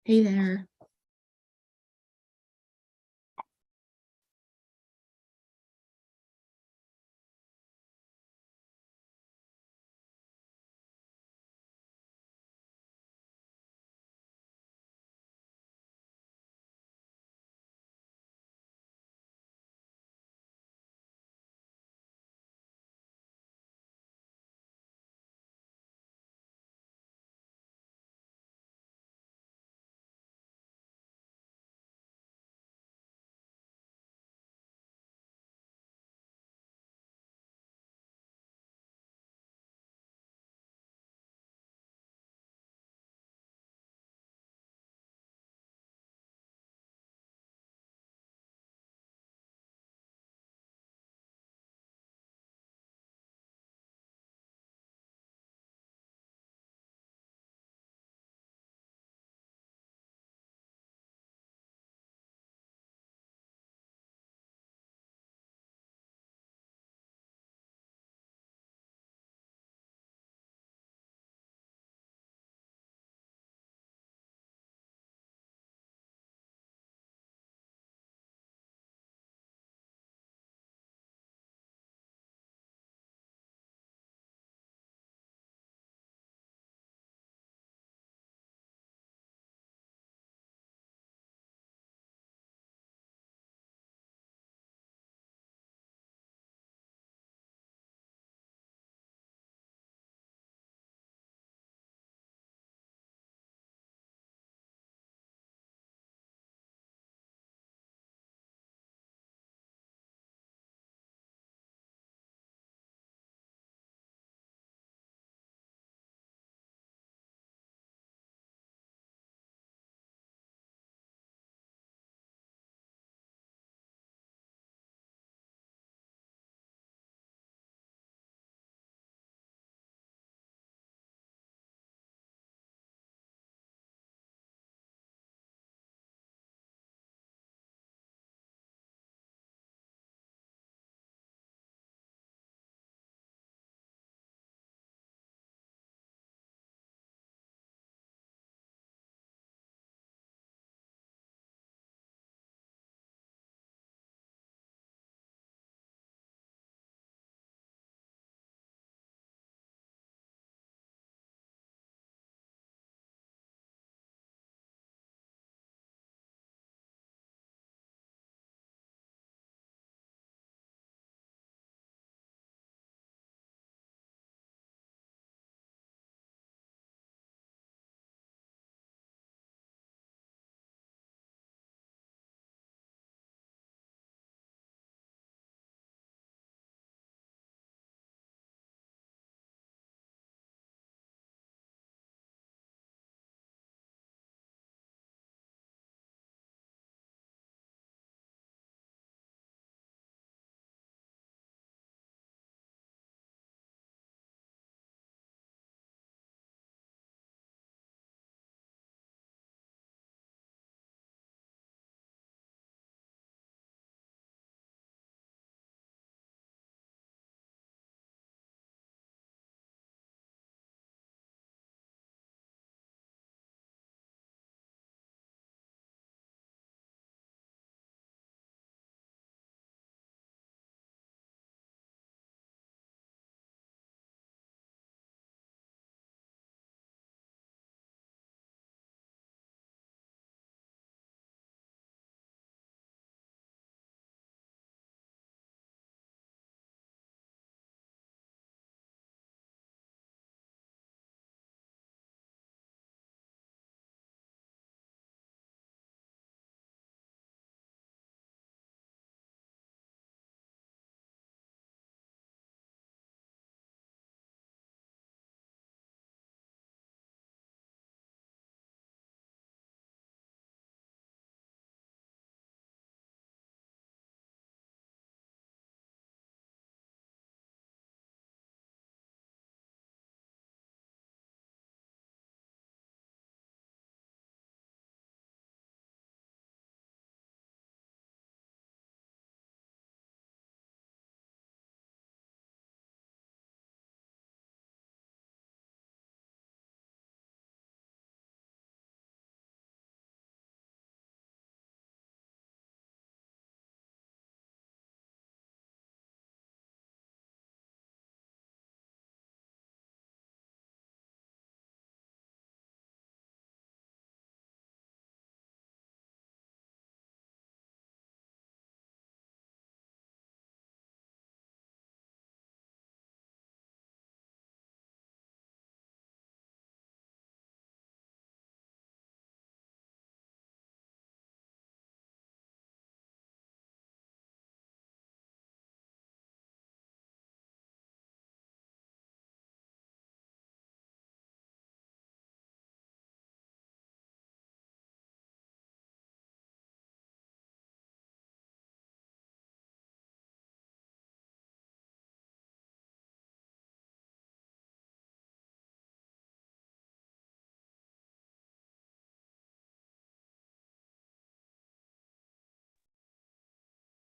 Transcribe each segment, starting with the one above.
Hey there.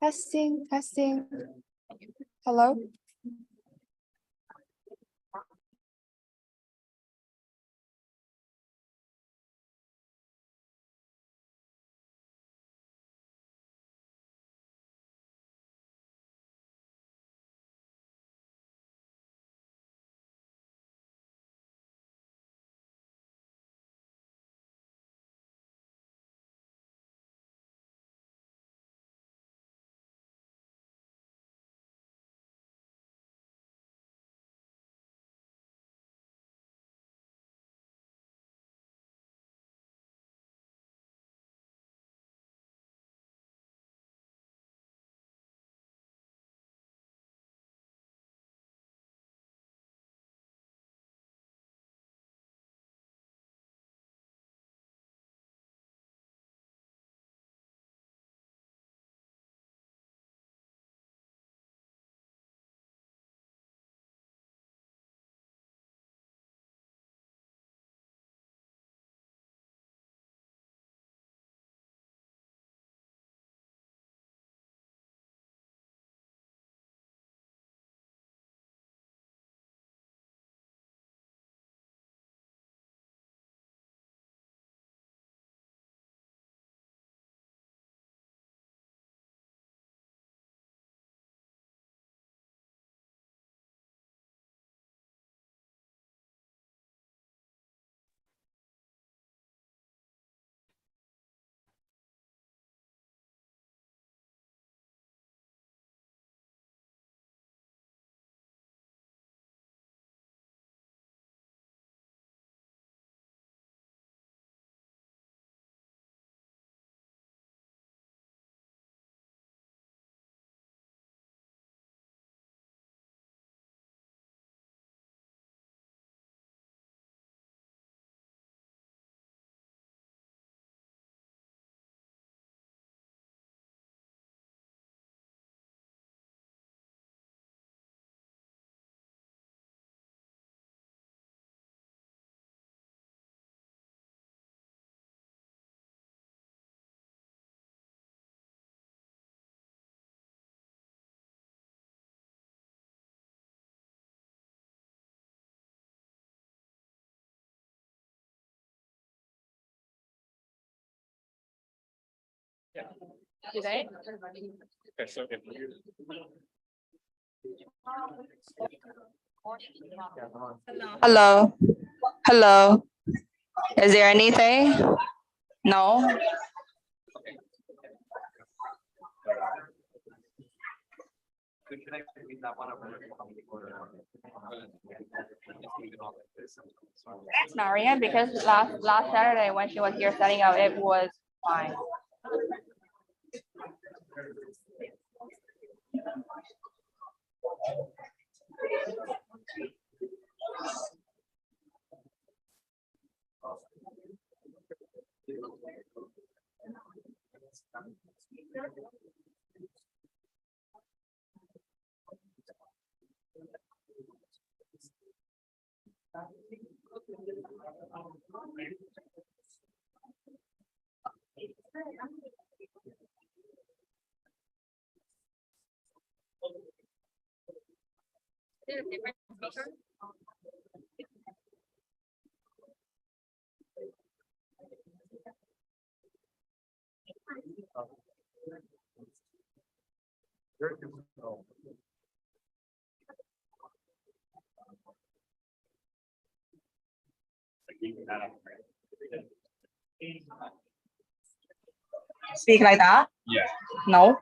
Testing, testing. Hello? Today? Okay, so if Hello. Hello. Is there anything? No. That's Marianne, because last Saturday when she was here setting up, it was fine. Speak like that? yeah. No.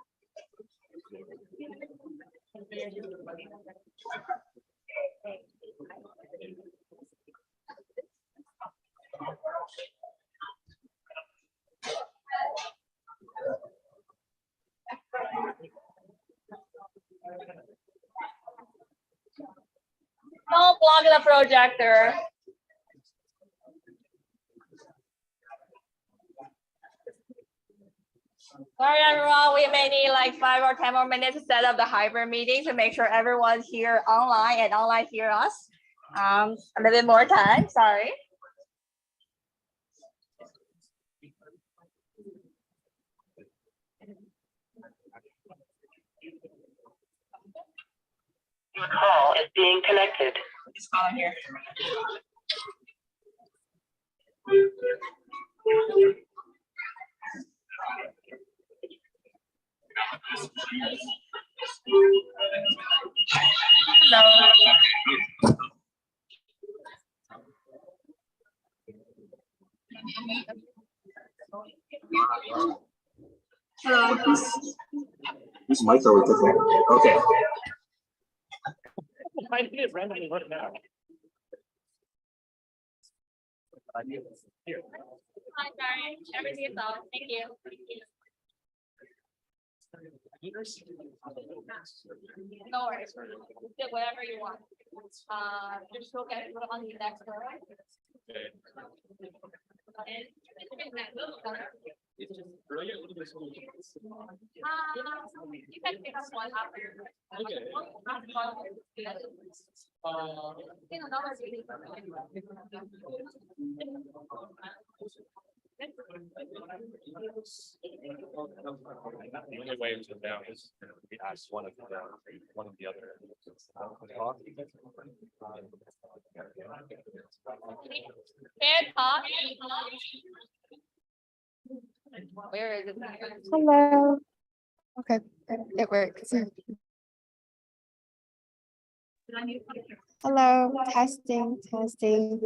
Don't block the projector. Sorry, everyone. We may need like 5 or 10 more minutes to set up the hybrid meeting to make sure everyone's here online and online hear us. A little bit more time. Sorry. Being connected. Just call him here. Hello. Hello. Whose mic are we looking at? Okay. I did it randomly right now. Here. Hi, sorry. Everything is off. Thank you. No worries. Do whatever you want. Just look at it on the next one. It's just brilliant. You can pick up one after. Okay. The only way to down is we ask one of the other. Fair talk. Where is it? Hello. Okay, it works. Hello, testing, testing.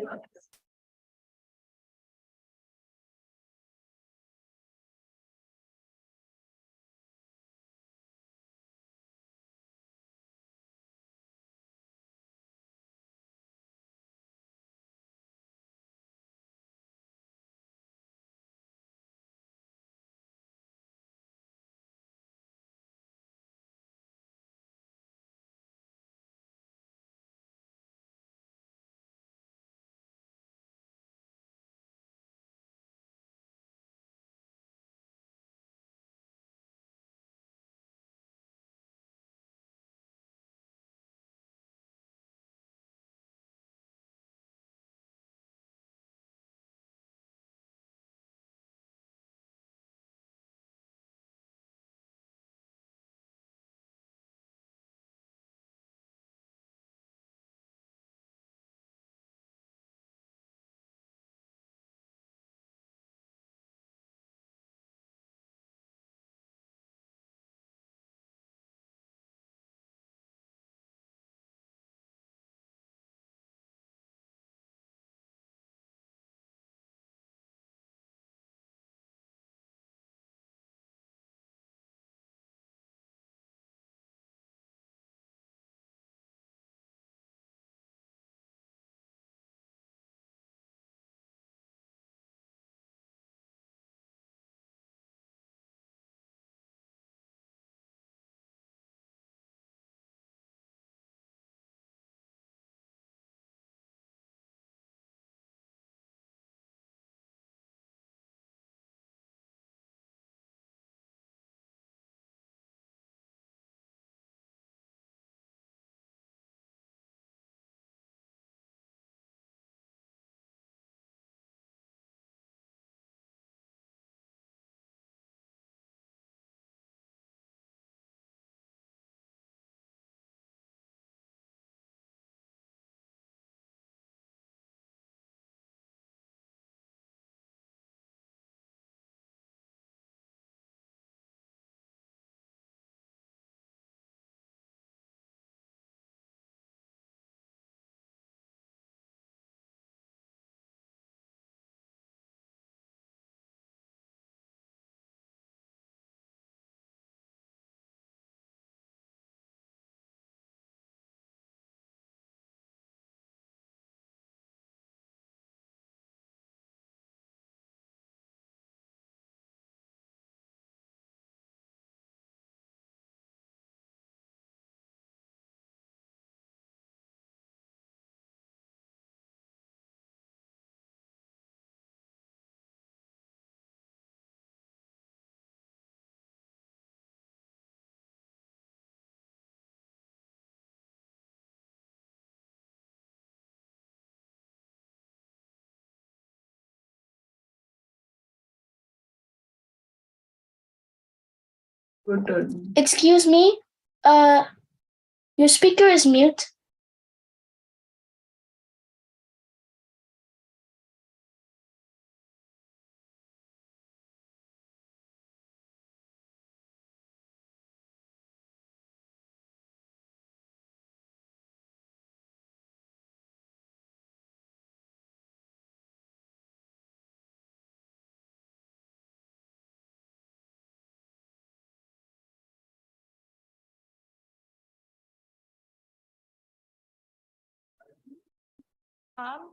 Excuse me, your speaker is mute.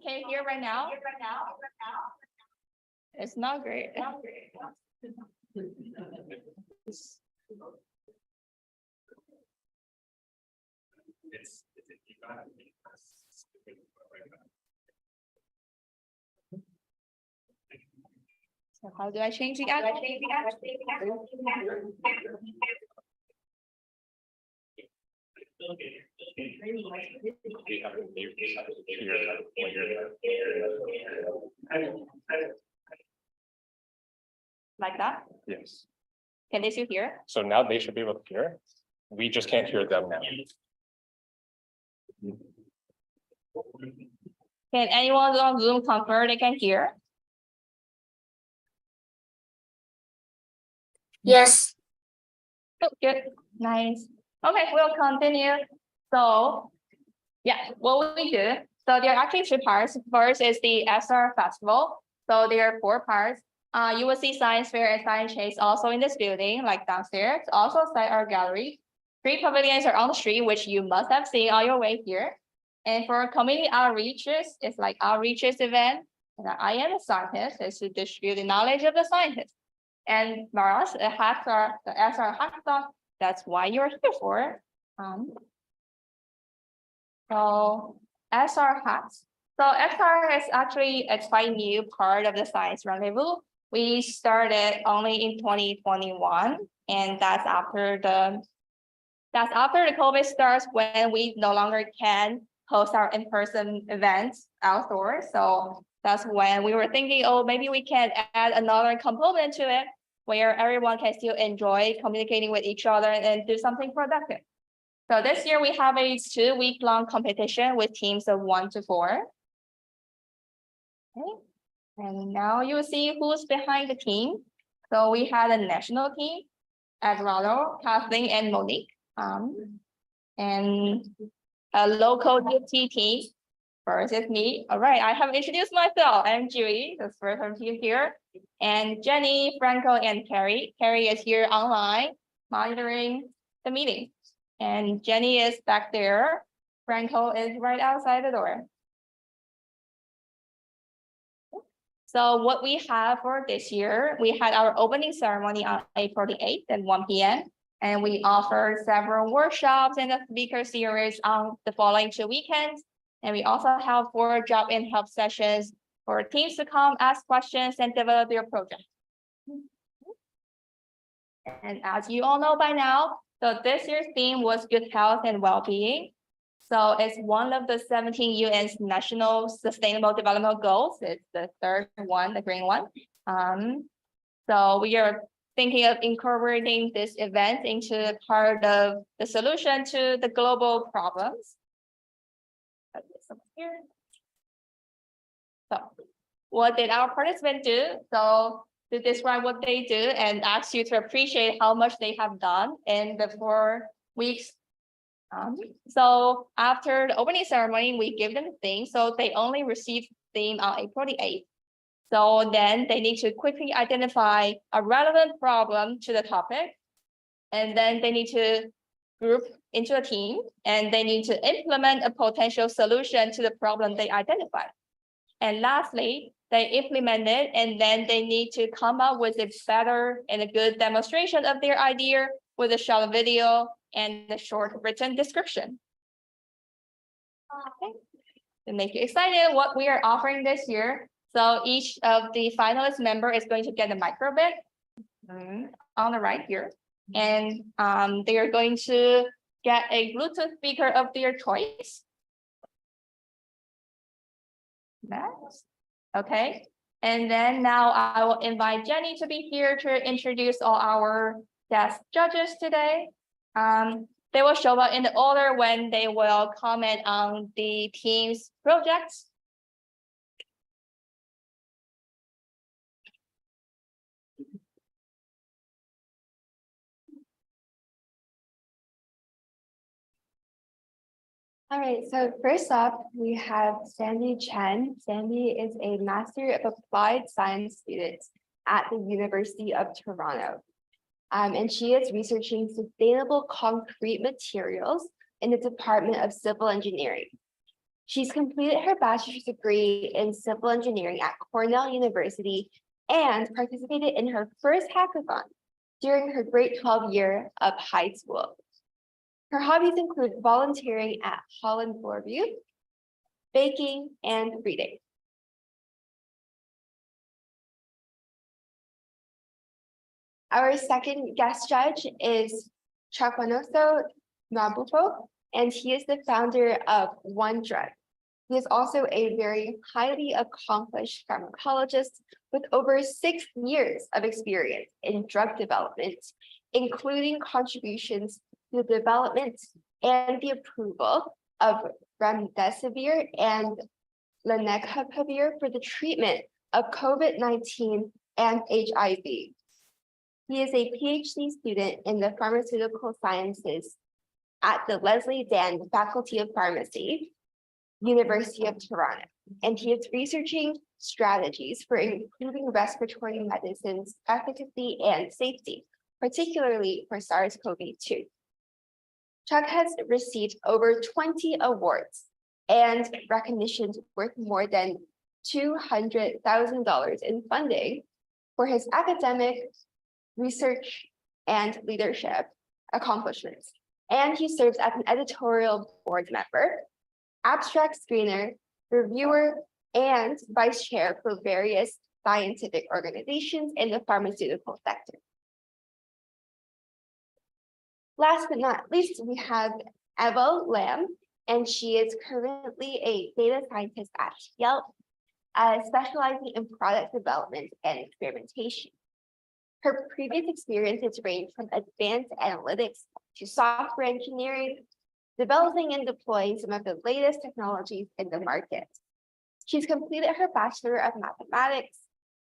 Can you hear right now? It's not great. So how do I change the app? Like that? Yes, Can they still hear? so now they should be able to hear. We just can't hear them now. Can anyone on Zoom confirm they can hear? Yes. Oh, good, nice. Okay, we'll continue. So, yeah, what we do. So there are actually two parts. First is the SR Festival. So there are 4 parts. You will see Science Fair and Science Chase also in this building, like downstairs. Also, site art gallery. 3 pavilions are on the street, which you must have seen on your way here. And for community outreaches, it's like outreaches event. And I am a scientist, is to distribute the knowledge of the scientist. And Maras, the SRHackoff, that's why you're here for. So SRHacks. So SR is actually a quite new part of the Science Rendezvous. We started only in 2021, and that's after the COVID starts, when we no longer can host our in-person events outdoors. So that's when we were thinking, oh, maybe we can add another component to it where everyone can still enjoy communicating with each other and do something productive. So this year we have a 2-week-long competition with teams of 1 to 4. Okay. And now you see who's behind the team. So we had a national team, Eduardo, Kathleen, and Monique. And a local UT team. First is me. All right, I have introduced myself. I'm Julie, the first of you here. And Jenny, Franco, and Carrie. Carrie is here online monitoring the meeting. And Jenny is back there. Franco is right outside the door. So what we have for this year, we had our opening ceremony on April the 8th at 1 p.m. And we offer several workshops and a speaker series on the following 2 weekends. And we also have 4 job and help sessions for teams to come ask questions and develop your project. And as you all know by now, so this year's theme was good health and well-being. So it's one of the 17 UN's National Sustainable Development Goals. It's the 3rd one, the green one. So we are thinking of incorporating this event into part of the solution to the global problems. So what did our participants do? So to describe what they do and ask you to appreciate how much they have done in the 4 weeks. So after the opening ceremony, we give them the theme. So they only received the theme on April the 8th. So then they need to quickly identify a relevant problem to the topic. And then they need to group into a team, and they need to implement a potential solution to the problem they identified. And lastly, they implement it, and then they need to come up with a better and a good demonstration of their idea with a short video and a short written description. Okay. To make you excited, what we are offering this year. So each of the finalist member is going to get a microbit on the right here. And they are going to get a Bluetooth speaker of their choice. Next. Okay. And then now I will invite Jenny to be here to introduce all our guest judges today. They will show up in the order when they will comment on the team's projects. All right, so first up, we have Sandy Chen. Sandy is a Master of Applied Science student at the University of Toronto. And she is researching sustainable concrete materials in the Department of Civil Engineering. She's completed her bachelor's degree in civil engineering at Cornell University and participated in her first hackathon during her grade 12 year of high school. Her hobbies include volunteering at Holland Bloorview, baking, and reading. Our second guest judge is Chakwanoso Nabufo, and he is the founder of One Drug. He is also a very highly accomplished pharmacologist with over 6 years of experience in drug development, including contributions to the development and the approval of remdesivir and lenacapavir for the treatment of COVID-19 and HIV. He is a PhD student in the pharmaceutical sciences at the Leslie Dan Faculty of Pharmacy, University of Toronto, and he is researching strategies for improving respiratory medicine's efficacy and safety, particularly for SARS-CoV-2. Chuck has received over 20 awards and recognitions worth more than $200,000 in funding for his academic, research, and leadership accomplishments. And he serves as an editorial board member, abstract screener, reviewer, and vice chair for various scientific organizations in the pharmaceutical sector. Last but not least, we have Eva Lam, and she is currently a data scientist at Yelp, specializing in product development and experimentation. Her previous experiences range from advanced analytics to software engineering, developing and deploying some of the latest technologies in the market. She's completed her Bachelor of Mathematics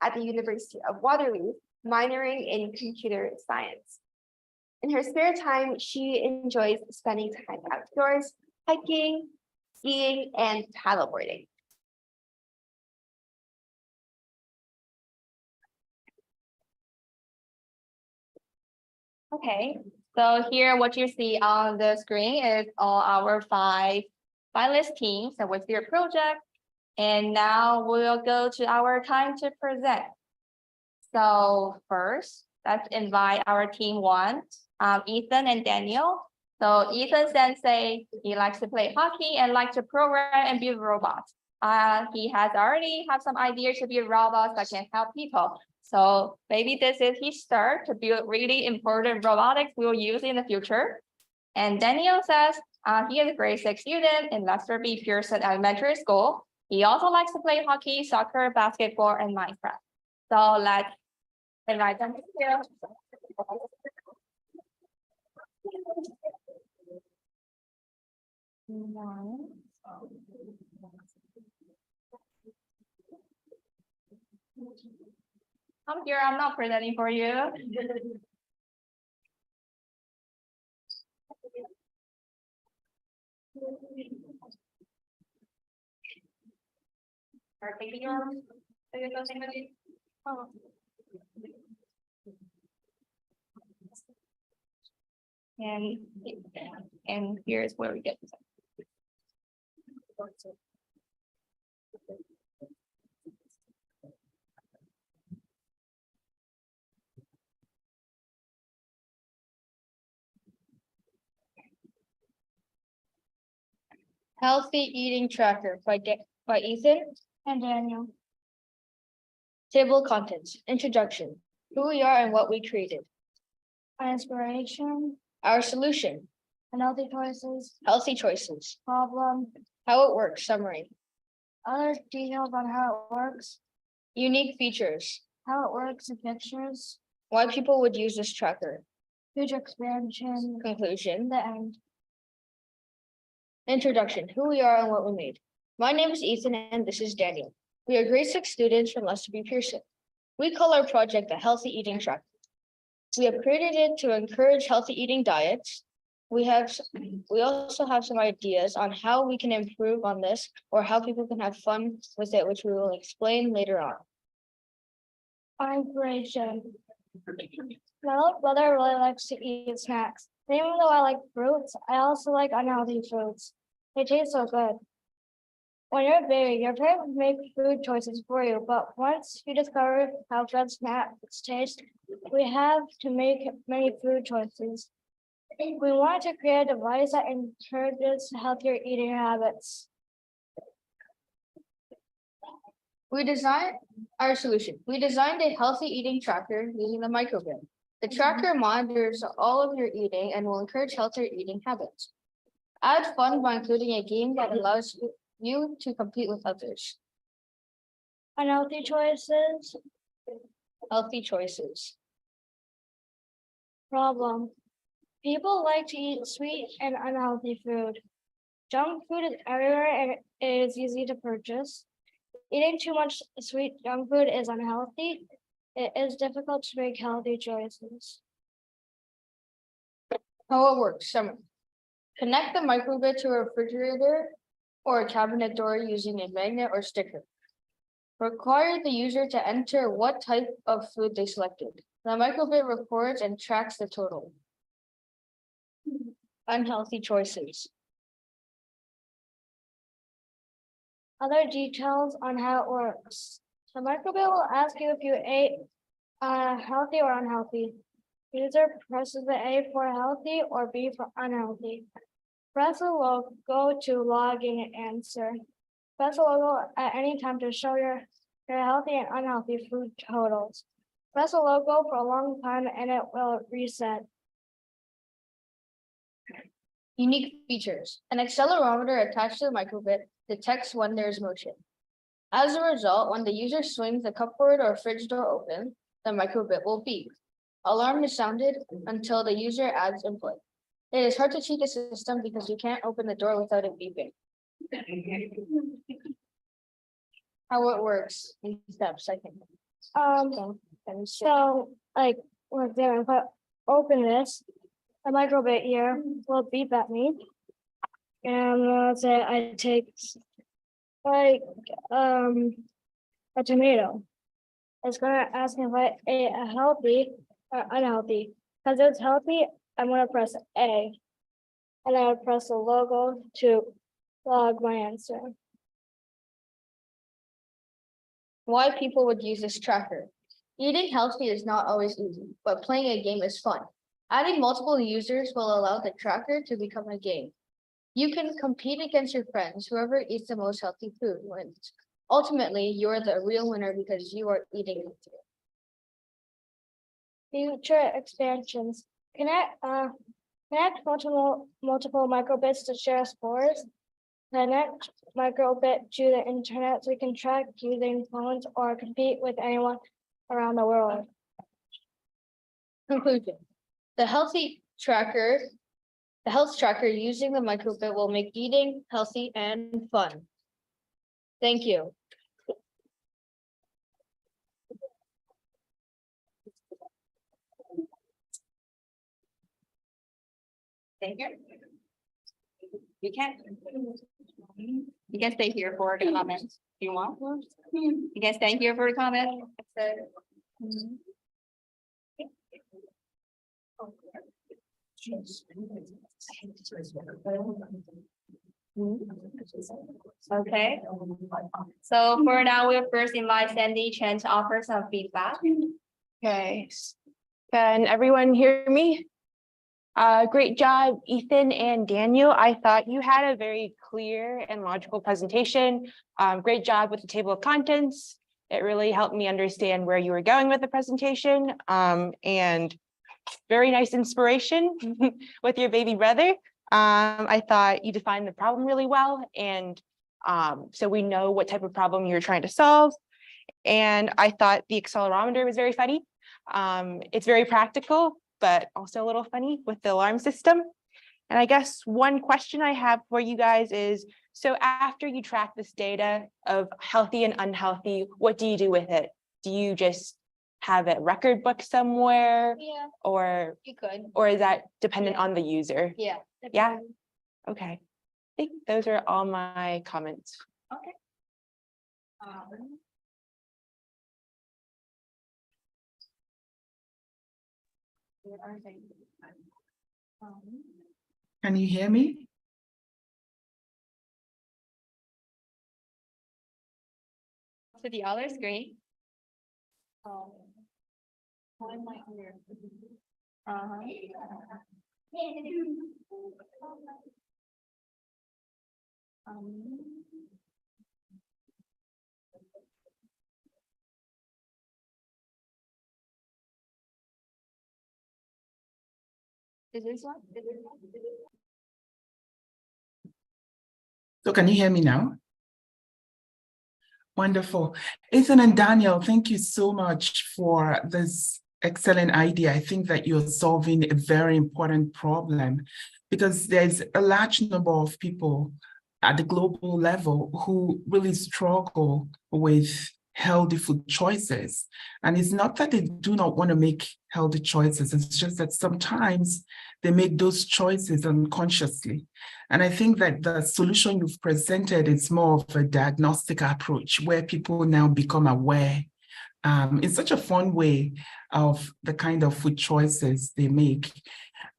at the University of Waterloo, minoring in computer science. In her spare time, she enjoys spending time outdoors, hiking, skiing, and paddleboarding. Okay, so here what you see on the screen is all our 5 finalist teams and with their project. And now we'll go to our time to present. So first, let's invite our team 1, Ethan and Daniel. So Ethan Sensei, he likes to play hockey and likes to program and build robots. He has already have some ideas to build robots that can help people. So maybe this is his start to build really important robotics we will use in the future. And Daniel says he is a grade 6 student in Lester B. Pearson Elementary School. He also likes to play hockey, soccer, basketball, and Minecraft. So let's invite them to here. Come here, I'm not presenting for you. Are taking your and here's where we get. Healthy Eating Tracker by Ethan And Daniel. Table of contents. Introduction. Who we are and what we created. Our inspiration, Our solution. healthy choices, Healthy choices. problem, How it works. Summary. other details on how it works, Unique features. how it works in pictures, Why people would use this tracker. future expansion, Conclusion. the end. Introduction. Who we are and what we made. My name is Ethan and this is Daniel. We are grade 6 students from Lester B. Pearson. We call our project the Healthy Eating Tracker. We have created it to encourage healthy eating diets. We also have some ideas on how we can improve on this or how people can have fun with it, which we will explain later on. My little brother really likes to eat snacks. Even though I like fruits, I also like unhealthy fruits. They taste so good. When you're a baby, your parents make food choices for you, but once you discover how good snacks taste, we have to make many food choices. We want to create a device that encourages healthier eating habits. We designed our solution. We designed a healthy eating tracker using the microbit. The tracker monitors all of your eating and will encourage healthier eating habits. Add fun by including a game that allows you to compete with others. Unhealthy choices. Healthy choices. Problem. People like to eat sweet and unhealthy food. Junk food is everywhere and it is easy to purchase. Eating too much sweet junk food is unhealthy. It is difficult to make healthy choices. How it works. Summary. Connect the microbit to a refrigerator or a cabinet door using a magnet or sticker. Require the user to enter what type of food they selected. The microbit records and tracks the total. Unhealthy choices. Other details on how it works. The microbit will ask you if you ate healthy or unhealthy. User presses the A for healthy or B for unhealthy. Press the logo to log in and answer. Press the logo at any time to show your healthy and unhealthy food totals. Press the logo for a long time and it will reset. Unique features. An accelerometer attached to the microbit detects when there is motion. As a result, when the user swings the cupboard or fridge door open, the microbit will beep. Alarm is sounded until the user adds input. It is hard to cheat the system because you can't open the door without it beeping. How it works in steps, I think. So like we're there, if I open this, the microbit here will beep at me. And let's say I take like a tomato. It's gonna ask me if I ate a healthy or unhealthy. Because it's healthy, I'm gonna press A. And I would press the logo to log my answer. Why people would use this tracker. Eating healthy is not always easy, but playing a game is fun. Adding multiple users will allow the tracker to become a game. You can compete against your friends. Whoever eats the most healthy food wins. Ultimately, you're the real winner because you are eating healthier. Future expansions. Connect multiple microbits to share spores. Connect microbit to the internet so you can track using phones or compete with anyone around the world. Conclusion. The health tracker using the microbit will make eating healthy and fun. Thank you. Thank you. You can stay here for the comments. Do you want? You can stay here for the comment. Okay. So for now, we'll first invite Sandy Chen to offer some feedback. Okay, can everyone hear me? Great job, Ethan and Daniel. I thought you had a very clear and logical presentation. Great job with the table of contents. It really helped me understand where you were going with the presentation. And very nice inspiration with your baby brother. I thought you defined the problem really well. And so we know what type of problem you're trying to solve. And I thought the accelerometer was very funny. It's very practical, but also a little funny with the alarm system. And I guess one question I have for you guys is, so after you track this data of healthy and unhealthy, what do you do with it? Do you just have a record book somewhere? Yeah, or you could. or is that dependent on the user? Yeah. Yeah. Okay. I think those are all my comments. Okay. Where are they? Can you hear me? to the other screen. Why am I here? Is this one? So can you hear me now? Wonderful. Ethan and Daniel, thank you so much for this excellent idea. I think that you're solving a very important problem because there's a large number of people at the global level who really struggle with healthy food choices. And it's not that they do not want to make healthy choices, it's just that sometimes they make those choices unconsciously. And I think that the solution you've presented is more of a diagnostic approach where people now become aware in such a fun way of the kind of food choices they make.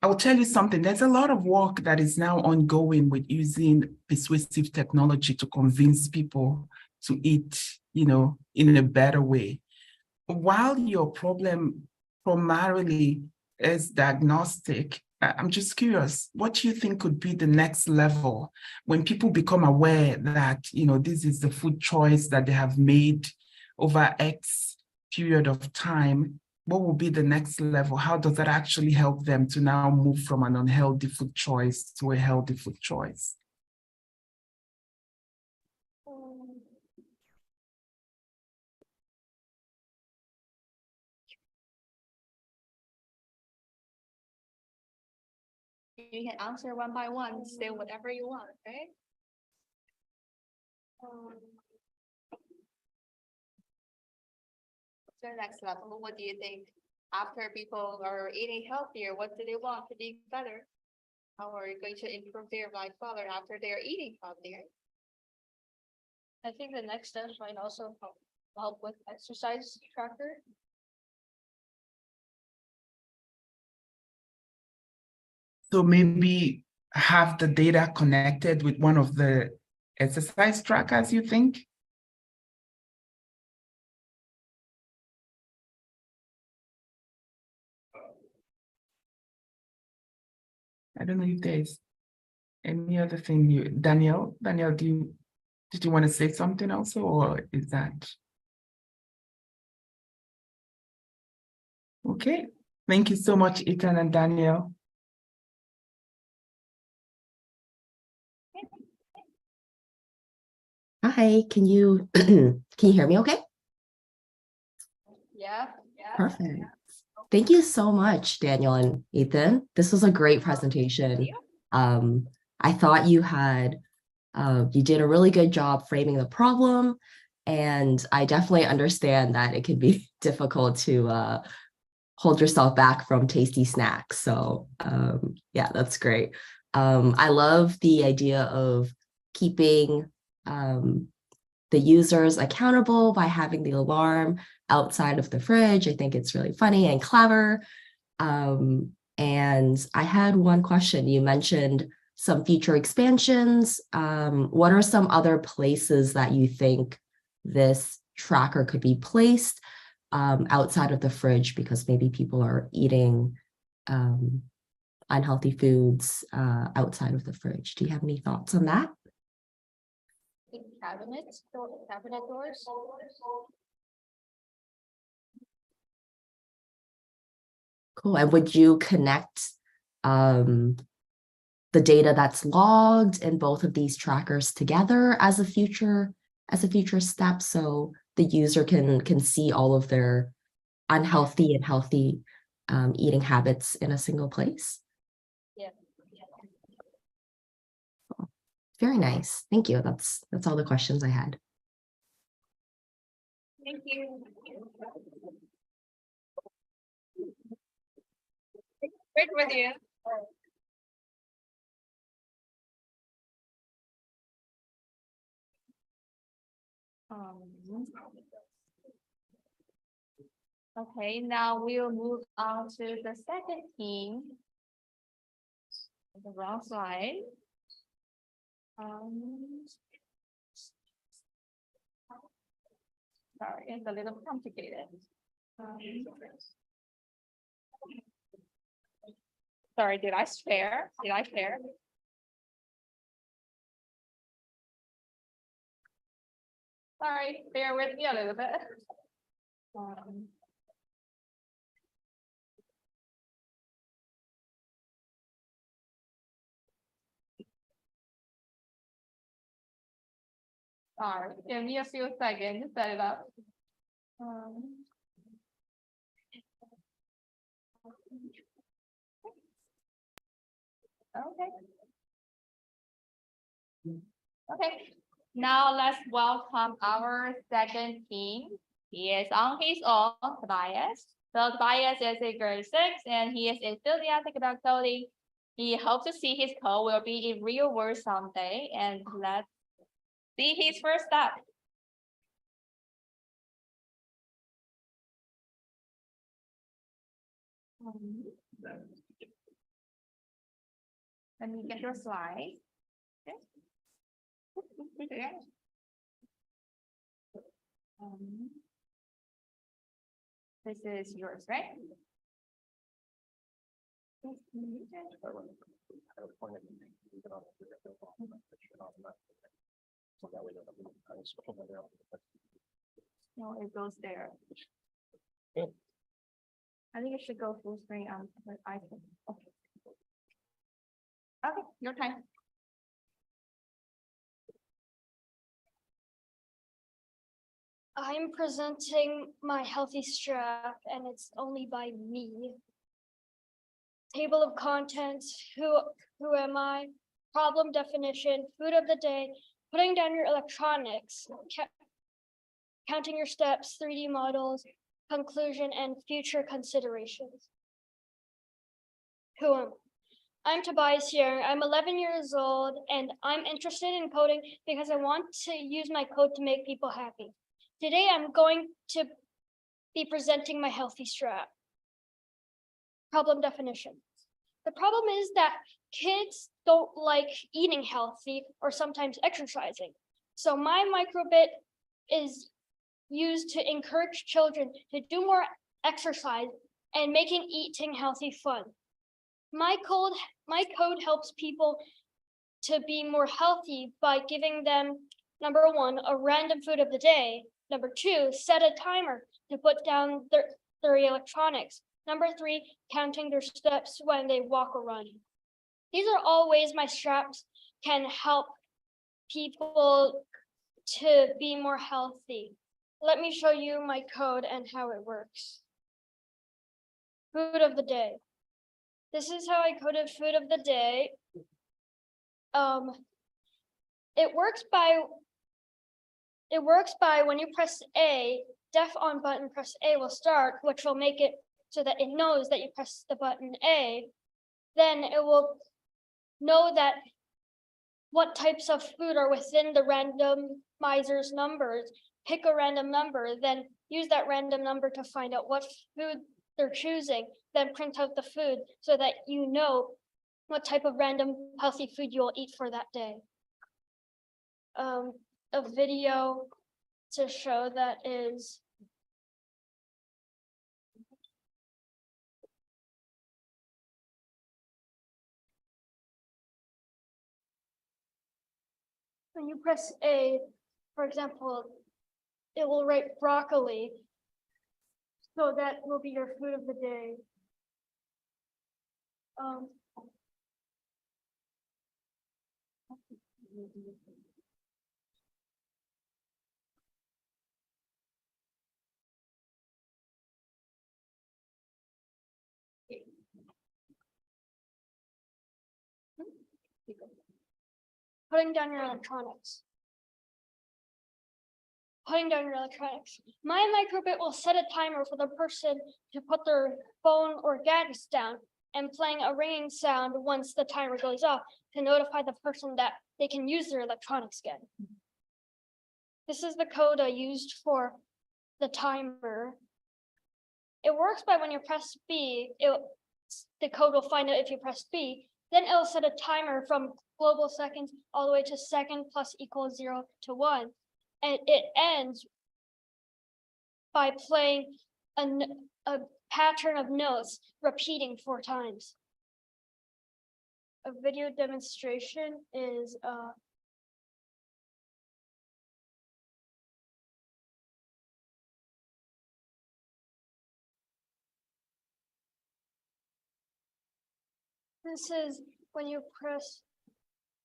I will tell you something, there's a lot of work that is now ongoing with using persuasive technology to convince people to eat, in a better way. While your problem primarily is diagnostic, I'm just curious, what do you think could be the next level when people become aware that, this is the food choice that they have made over X period of time? What will be the next level? How does that actually help them to now move from an unhealthy food choice to a healthy food choice? You can answer one by one, say whatever you want, right? What's the next level? What do you think? After people are eating healthier, what do they want to be better? How are you going to improve their life further after they are eating healthier? I think the next steps might also help with exercise tracker. So maybe have the data connected with one of the exercise trackers, you think? I don't know if there's any other thing Daniel, did you want to say something also, or is that? Okay, thank you so much, Ethan and Daniel. Hi, can you can you hear me okay? Yeah. Perfect. Thank you so much, Daniel and Ethan. This was a great presentation. I thought you did a really good job framing the problem, and I definitely understand that it can be difficult to hold yourself back from tasty snacks. So yeah, that's great. I love the idea of keeping the users accountable by having the alarm outside of the fridge. I think it's really funny and clever. And I had one question. You mentioned some future expansions. What are some other places that you think this tracker could be placed outside of the fridge, because maybe people are eating unhealthy foods outside of the fridge? Do you have any thoughts on that? Cabinet doors. Cool. And would you connect the data that's logged in both of these trackers together as a future step, so the user can see all of their unhealthy and healthy eating habits in a single place? Yeah. Very nice. Thank you. That's all the questions I had. Thank you. Great with you. Okay, now we'll move on to the second team. The wrong slide. Sorry, it's a little complicated. Sorry, did I share? Did I share? Sorry, bear with me a little bit. Sorry, give me a few seconds to set it up. Okay. Okay, now let's welcome our second team. He is on his own, Tobias. So Tobias is a grade 6 and he is enthusiastic about coding. He hopes to see his code will be in real world someday, and let's see his first step. Let me get your slide. Okay. This is yours, right? No, it goes there. I think it should go full screen on the iPhone. Okay. Okay, your time. I'm presenting my healthy strap and it's only by me. Table of contents, who am I? Problem definition, food of the day, putting down your electronics, counting your steps, 3D models, conclusion, and future considerations. Who am I? I'm Tobias here. I'm 11 years old and I'm interested in coding because I want to use my code to make people happy. Today, I'm going to be presenting my healthy strap. Problem definition. The problem is that kids don't like eating healthy or sometimes exercising. So my microbit is used to encourage children to do more exercise and making eating healthy fun. My code helps people to be more healthy by giving them, number 1, a random food of the day. Number 2, set a timer to put down their electronics. Number 3, counting their steps when they walk or run. These are all ways my straps can help people to be more healthy. Let me show you my code and how it works. Food of the day. This is how I coded food of the day. It works by when you press A, def on button, press A will start, which will make it so that it knows that you press the button A. Then it will know that what types of food are within the randomizer's numbers. Pick a random number, then use that random number to find out what food they're choosing, then print out the food so that you know what type of random healthy food you will eat for that day. A video to show that is when you press A, for example, it will write broccoli. So that will be your food of the day. Putting down your electronics. Putting down your electronics. My microbit will set a timer for the person to put their phone or gadgets down and playing a ringing sound once the timer goes off to notify the person that they can use their electronics again. This is the code I used for the timer. It works by when you press B, the code will find out if you press B, then it'll set a timer from global seconds all the way to second plus equals 0 to 1. And it ends by playing a pattern of notes repeating 4 times. A video demonstration is this is when you press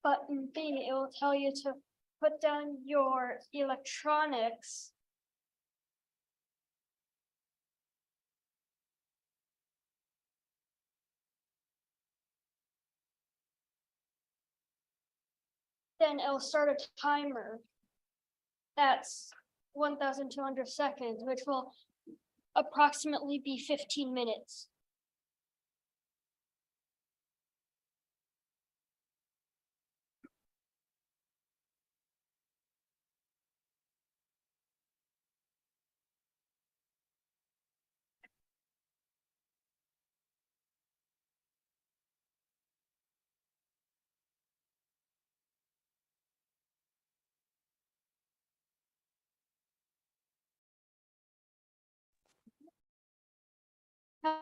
button B, it will tell you to put down your electronics. Then it'll start a timer. That's 1,200 seconds, which will approximately be 15 minutes.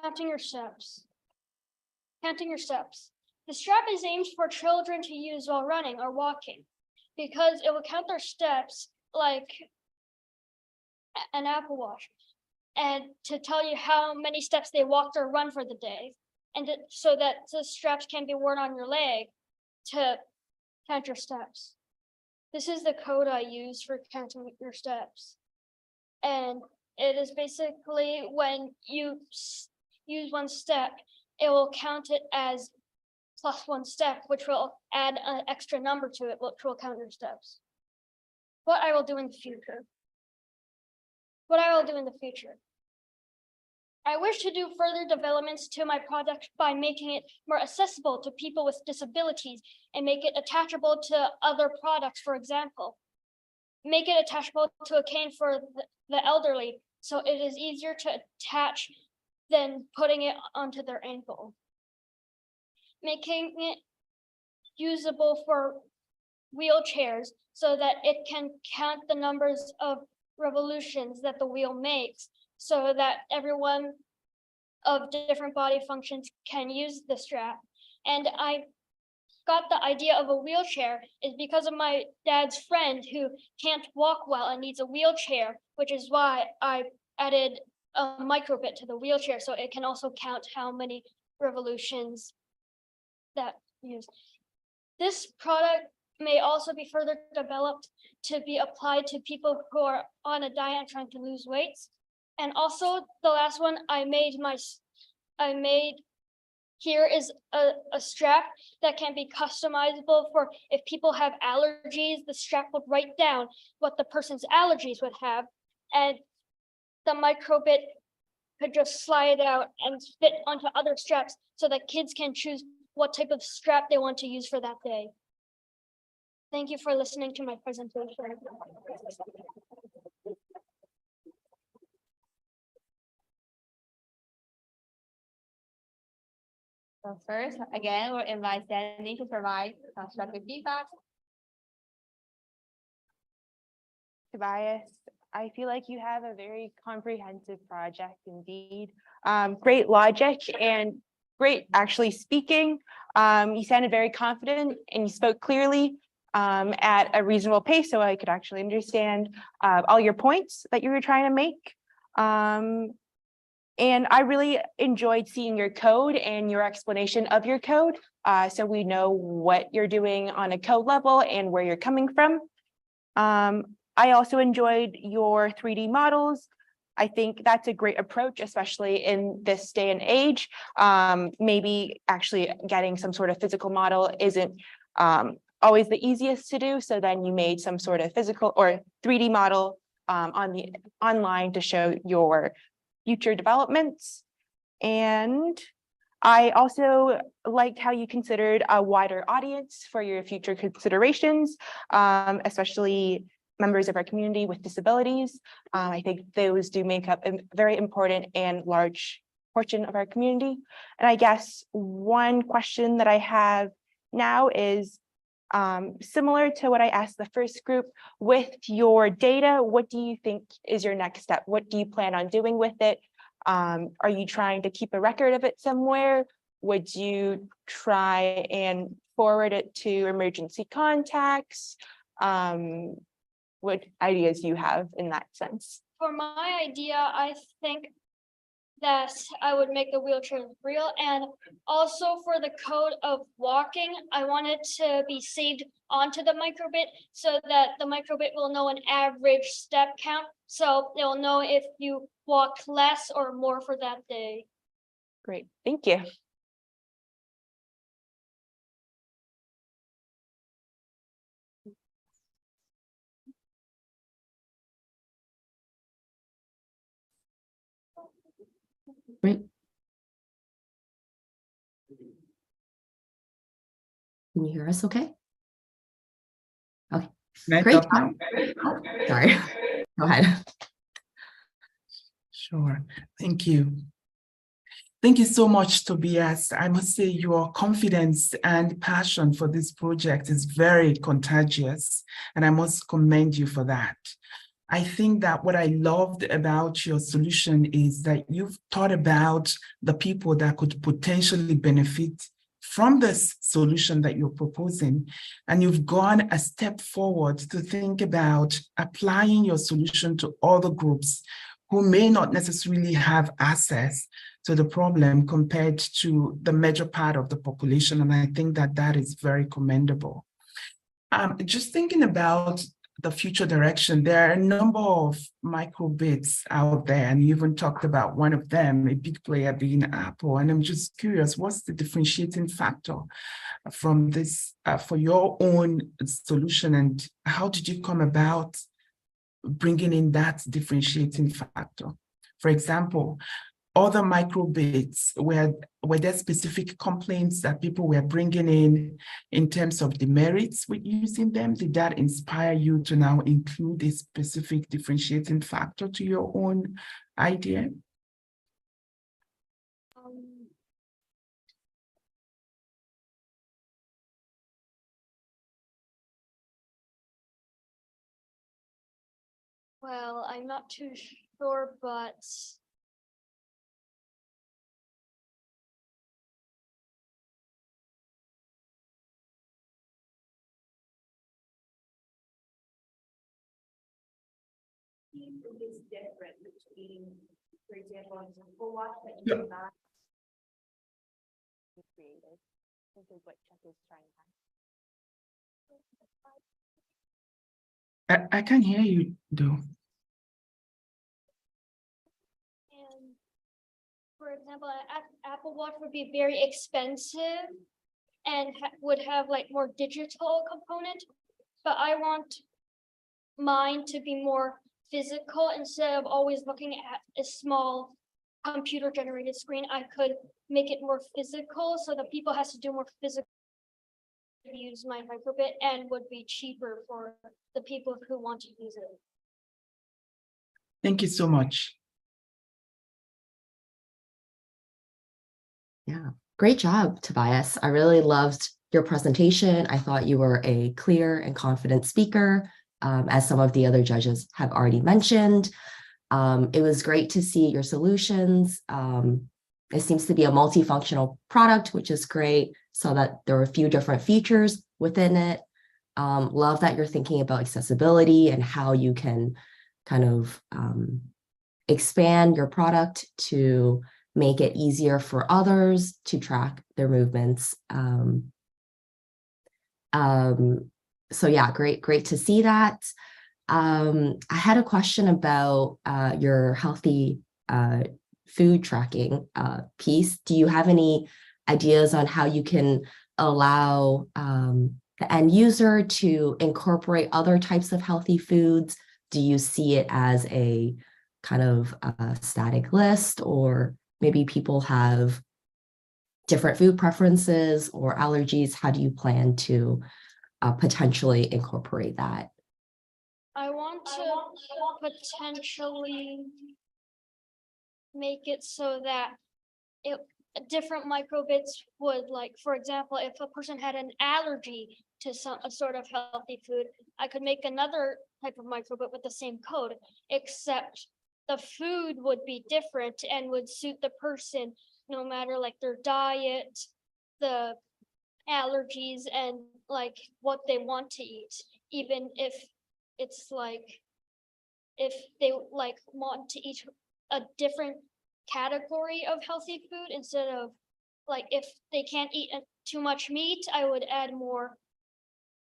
Counting your steps. Counting your steps. The strap is aimed for children to use while running or walking because it will count their steps like an Apple Watch and to tell you how many steps they walked or run for the day. And so that the straps can be worn on your leg to count your steps. This is the code I use for counting your steps. And it is basically when you use 1 step, it will count it as plus 1 step, which will add an extra number to it, which will count your steps. What I will do in the future. What I will do in the future. I wish to do further developments to my project by making it more accessible to people with disabilities and make it attachable to other products, for example. Make it attachable to a cane for the elderly, so it is easier to attach than putting it onto their ankle. Making it usable for wheelchairs so that it can count the numbers of revolutions that the wheel makes, so that everyone of different body functions can use the strap. And I got the idea of a wheelchair is because of my dad's friend who can't walk well and needs a wheelchair, which is why I added a microbit to the wheelchair so it can also count how many revolutions that use. This product may also be further developed to be applied to people who are on a diet and trying to lose weight. And also the last one I made here is a strap that can be customizable for if people have allergies. The strap would write down what the person's allergies would have, and the microbit could just slide out and fit onto other straps so that kids can choose what type of strap they want to use for that day. Thank you for listening to my presentation. So first, again, we'll invite Sandy to provide constructive feedback. Tobias, I feel like you have a very comprehensive project indeed. Great logic and great actually speaking. You sounded very confident and you spoke clearly at a reasonable pace, so I could actually understand all your points that you were trying to make. And I really enjoyed seeing your code and your explanation of your code. So we know what you're doing on a code level and where you're coming from. I also enjoyed your 3D models. I think that's a great approach, especially in this day and age. Maybe actually getting some sort of physical model isn't always the easiest to do. So then you made some sort of physical or 3D model online to show your future developments. And I also liked how you considered a wider audience for your future considerations, especially members of our community with disabilities. I think those do make up a very important and large portion of our community. And I guess one question that I have now is, Similar to what I asked the first group, with your data, what do you think is your next step? What do you plan on doing with it? Are you trying to keep a record of it somewhere? Would you try and forward it to emergency contacts? What ideas do you have in that sense? For my idea, I think that I would make the wheelchair real, and also for the code of walking, I want it to be saved onto the microbit so that the microbit will know an average step count. So it'll know if you walked less or more for that day. Great, thank you. Great. Can you hear us okay? Okay, great. Sorry, go ahead. Sure, thank you. Thank you so much, Tobias. I must say your confidence and passion for this project is very contagious, and I must commend you for that. I think that what I loved about your solution is that you've thought about the people that could potentially benefit from this solution that you're proposing, and you've gone a step forward to think about applying your solution to other groups who may not necessarily have access to the problem compared to the major part of the population. And I think that that is very commendable. Just thinking about the future direction, there are a number of microbits out there, and you even talked about one of them, a big player being Apple. And I'm just curious, what's the differentiating factor from this for your own solution, and how did you come about bringing in that differentiating factor? For example, other microbits, were there specific complaints that people were bringing in terms of demerits with using them? Did that inspire you to now include a specific differentiating factor to your own idea? Well, I'm not too sure, but is different between, for example, Apple Watch that Yeah. you not Creative. This is what Chuck is trying to. I can hear you, though. and for example, an Apple Watch would be very expensive and would have like more digital component, but I want mine to be more physical instead of always looking at a small computer generated screen. I could make it more physical so that people has to do more physical use my microbit, and would be cheaper for the people who want to use it. Thank you so much. Yeah, great job, Tobias. I really loved your presentation. I thought you were a clear and confident speaker, as some of the other judges have already mentioned. It was great to see your solutions. It seems to be a multifunctional product, which is great, so that there are a few different features within it. Love that you're thinking about accessibility and how you can kind of expand your product to make it easier for others to track their movements. So yeah, great to see that. I had a question about your healthy food tracking piece. Do you have any ideas on how you can allow the end user to incorporate other types of healthy foods? Do you see it as a kind of static list, or maybe people have different food preferences or allergies? How do you plan to potentially incorporate that? I want to potentially make it so that different microbits would, like, for example, if a person had an allergy, to some a sort of healthy food, I could make another type of microbit with the same code, except the food would be different and would suit the person no matter like their diet, the allergies and like what they want to eat, even if it's like if they like want to eat a different category of healthy food instead of like if they can't eat too much meat, I would add more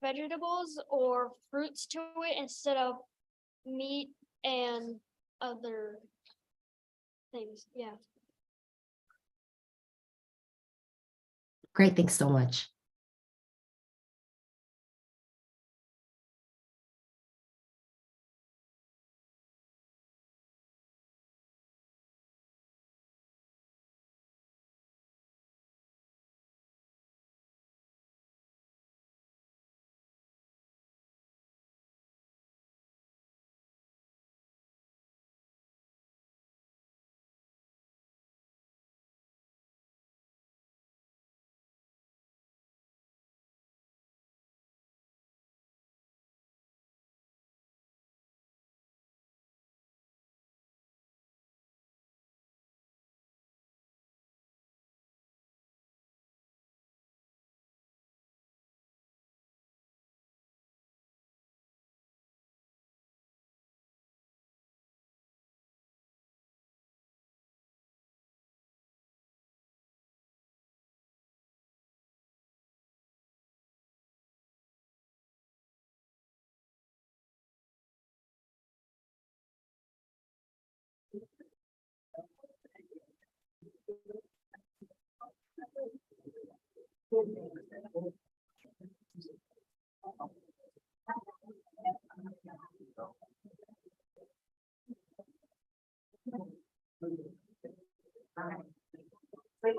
vegetables or fruits to it instead of meat and other things. Yeah. Great, thanks so much.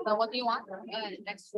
So what do you want? Next.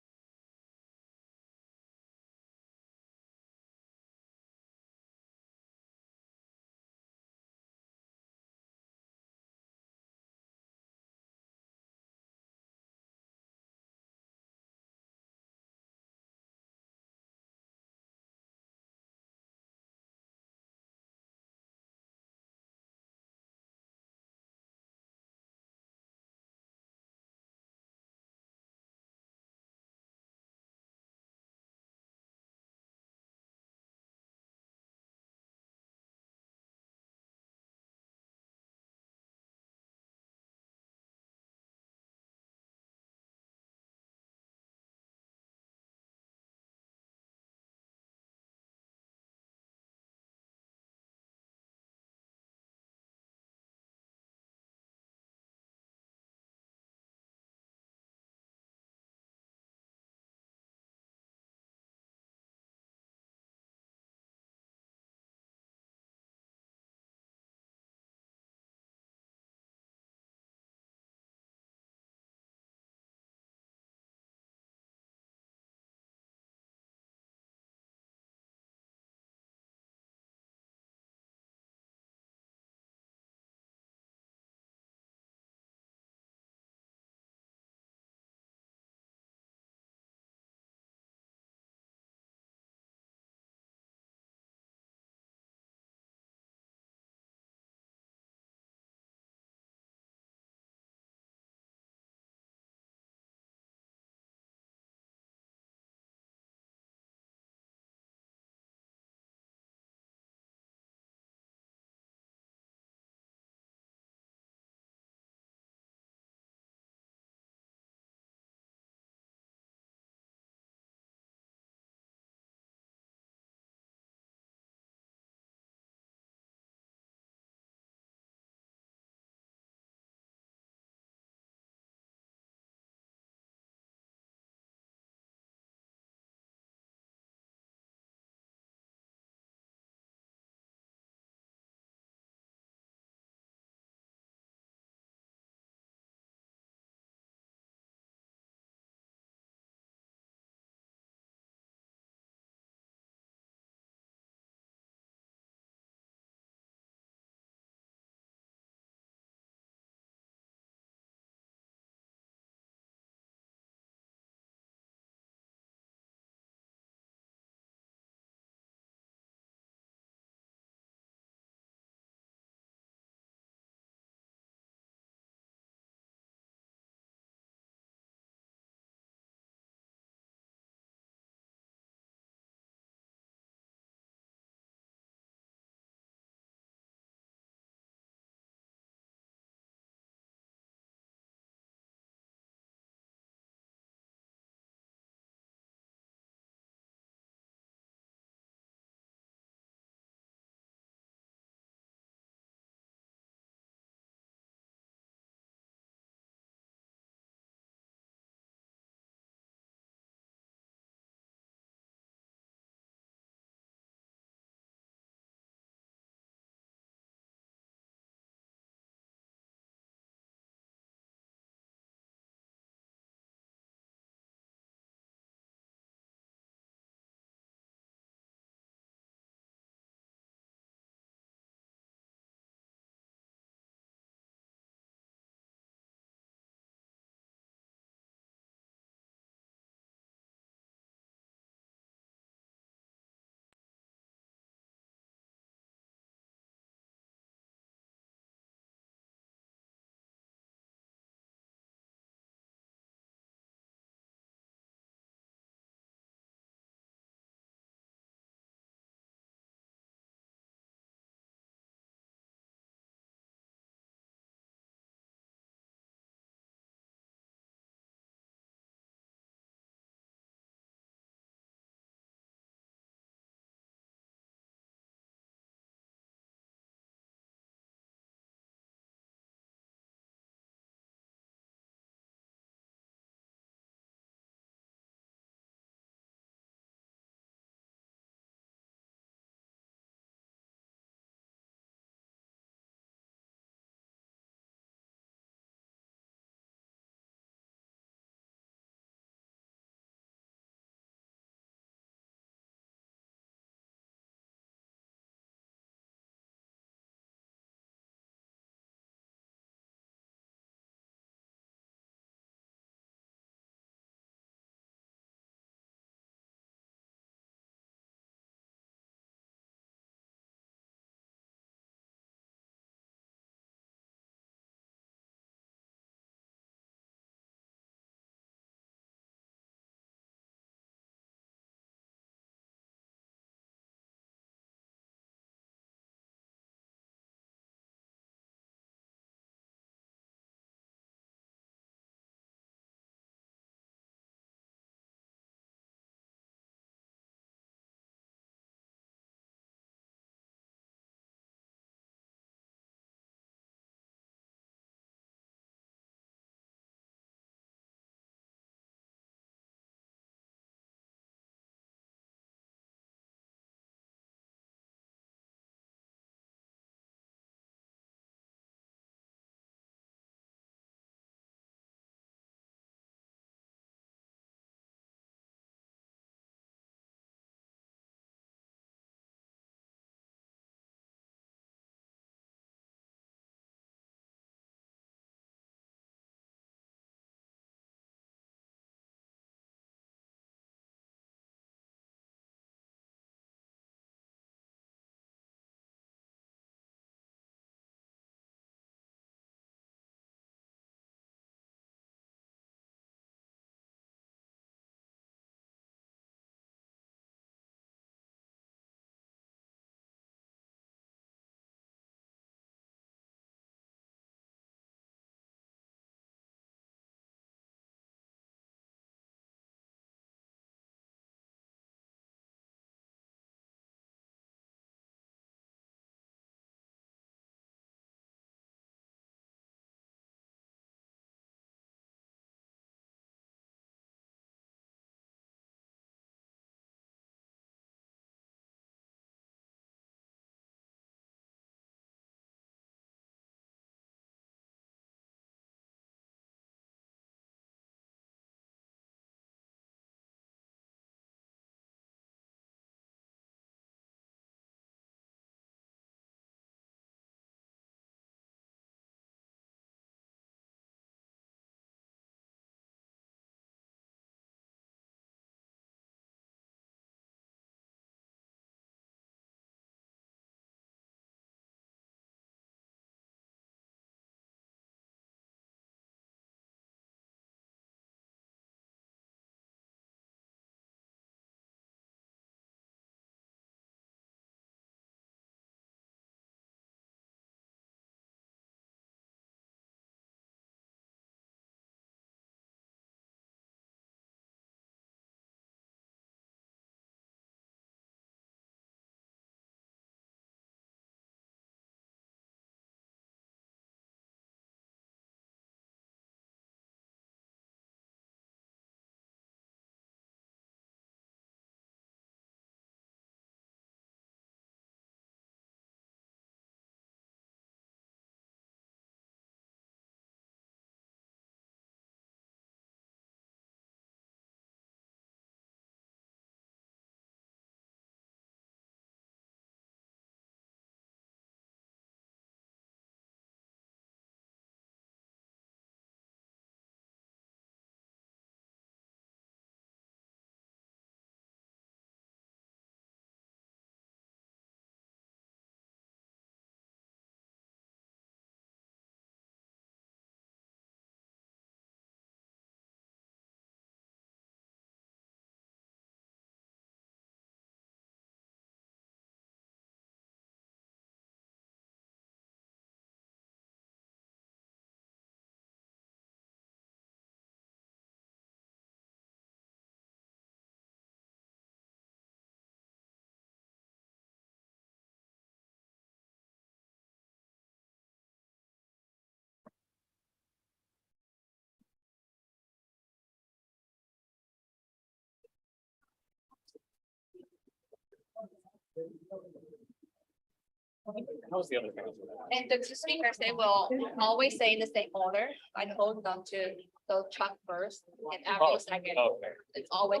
How was the other thing? And the two speakers, they will always say in the same order. I told them to go Chuck first and after second. Okay. It's always.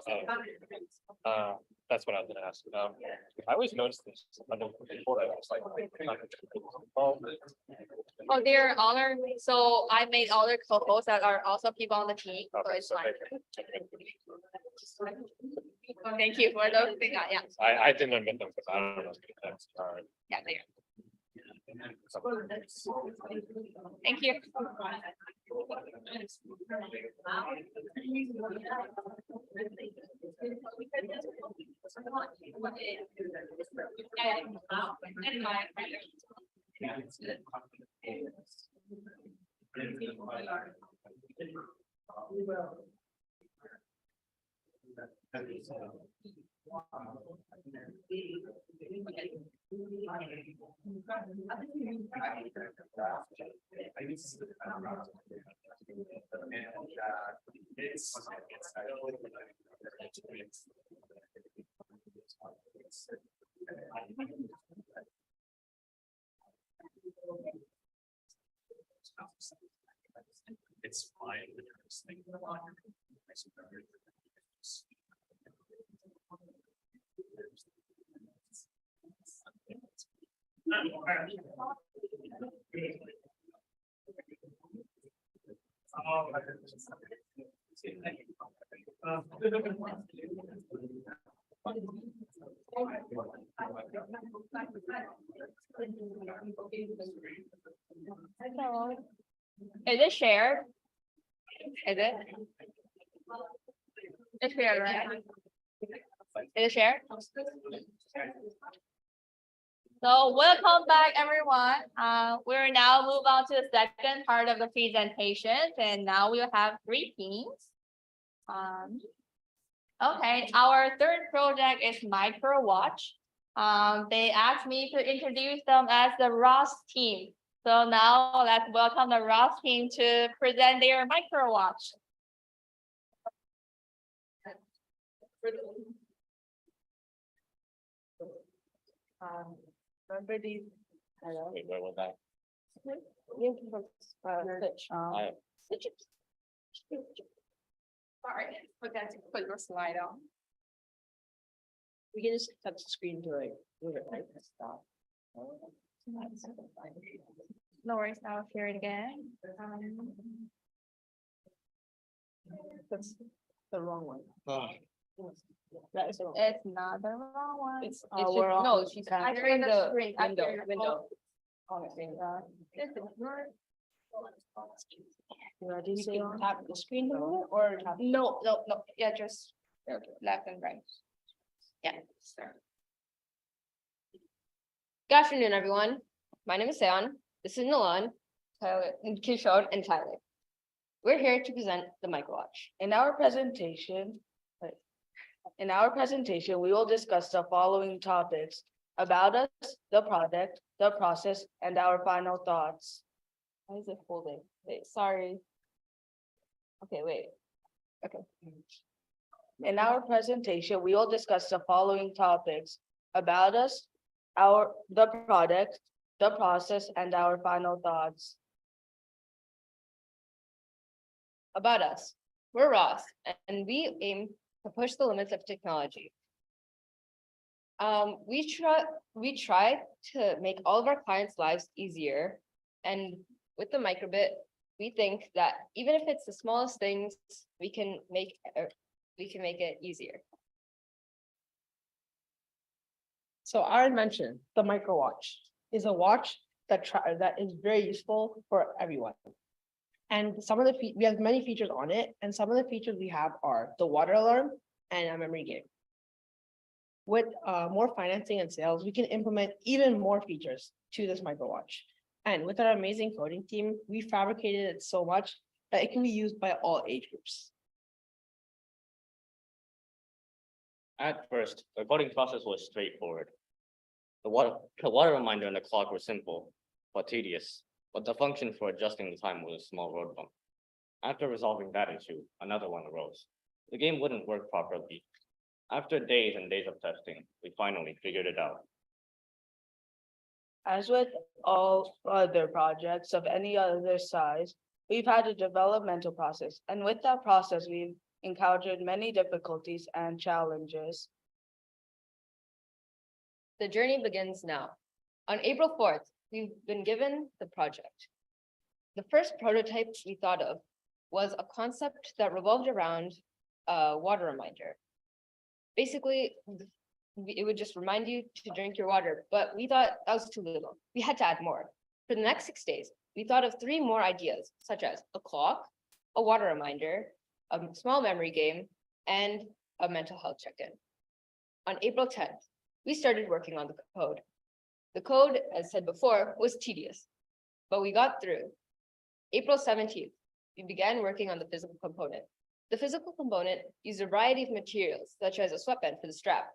That's what I was gonna ask. I always noticed this. Before that, I was like. Oh, they're other, so I made other co-hosts that are also people on the team, so Okay, it's so fine. Thank you for those things, yeah, I didn't admit them because I don't know. That's all right. yeah, there. Thank you. It's fine. Is it shared? Is it? It's shared, right? Is it shared? So welcome back, everyone. We're now move on to the second part of the presentation, and now we'll have 3 teams. Okay, our third project is microwatch. They asked me to introduce them as the Ross team. So now let's welcome the Ross team to present their microwatch. Remember these? Wait, where was that? Sorry, forgot to put your slide on. We can just touch the screen to like move it like this stuff. No worries, I'll share it again. That's the wrong one. Oh. That is the wrong. It's not the wrong one. It's we're on- no, she's I sharing the screen. I window, share your window. This is yours. Do you can tap the screen to move it or tap? No, yeah, just left and right. Yeah, sir. Good afternoon, everyone. My name is Seon. This is Milan, Tyler, and Kishore, and Tyler. We're here to present the microwatch. In our presentation, we will discuss the following topics about us, the product, the process, and our final thoughts. Why is it folding? Wait, sorry. Okay, wait. Okay. In our presentation, we will discuss the following topics about us, the product, the process, and our final thoughts. About us, we're Ross, and we aim to push the limits of technology. We try to make all of our clients' lives easier, and with the microbit, we think that even if it's the smallest things, we can make it easier. So our invention, the microwatch, is a watch that is very useful for everyone. And some of the we have many features on it, and some of the features we have are the water alarm and a memory game. With more financing and sales, we can implement even more features to this microwatch. And with our amazing coding team, we fabricated it so much that it can be used by all age groups. At first, the coding process was straightforward. The water reminder and the clock were simple, but tedious, but the function for adjusting the time was a small road bump. After resolving that issue, another one arose. The game wouldn't work properly. After days and days of testing, we finally figured it out. As with all other projects of any other size, we've had a developmental process, and with that process, we've encountered many difficulties and challenges. The journey begins now. On April 4th, we've been given the project. The first prototype we thought of was a concept that revolved around a water reminder. Basically, it would just remind you to drink your water, but we thought that was too little. We had to add more. For the next 6 days, we thought of 3 more ideas, such as a clock, a water reminder, a small memory game, and a mental health check-in. On April 10th, we started working on the code. The code, as said before, was tedious, but we got through. April 17th, we began working on the physical component. The physical component used a variety of materials, such as a sweatband for the strap,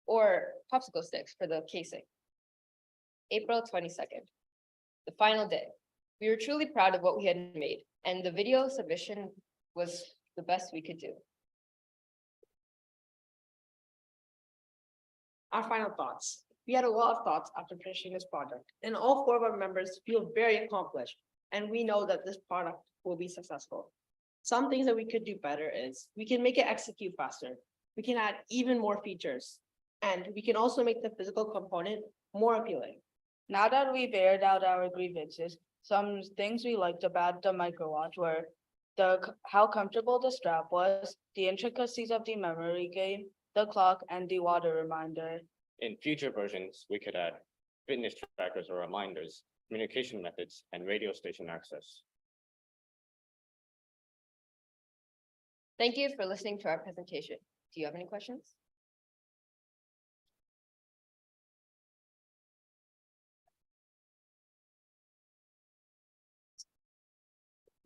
or popsicle sticks for the casing. April 22nd, the final day. We were truly proud of what we had made, and the video submission was the best we could do. Our final thoughts. We had a lot of thoughts after finishing this project, and all 4 of our members feel very accomplished, and we know that this product will be successful. Some things that we could do better is we can make it execute faster. We can add even more features, and we can also make the physical component more appealing. Now that we've aired out our grievances, some things we liked about the microwatch were how comfortable the strap was, the intricacies of the memory game, the clock, and the water reminder. In future versions, we could add fitness trackers or reminders, communication methods, and radio station access. Thank you for listening to our presentation. Do you have any questions?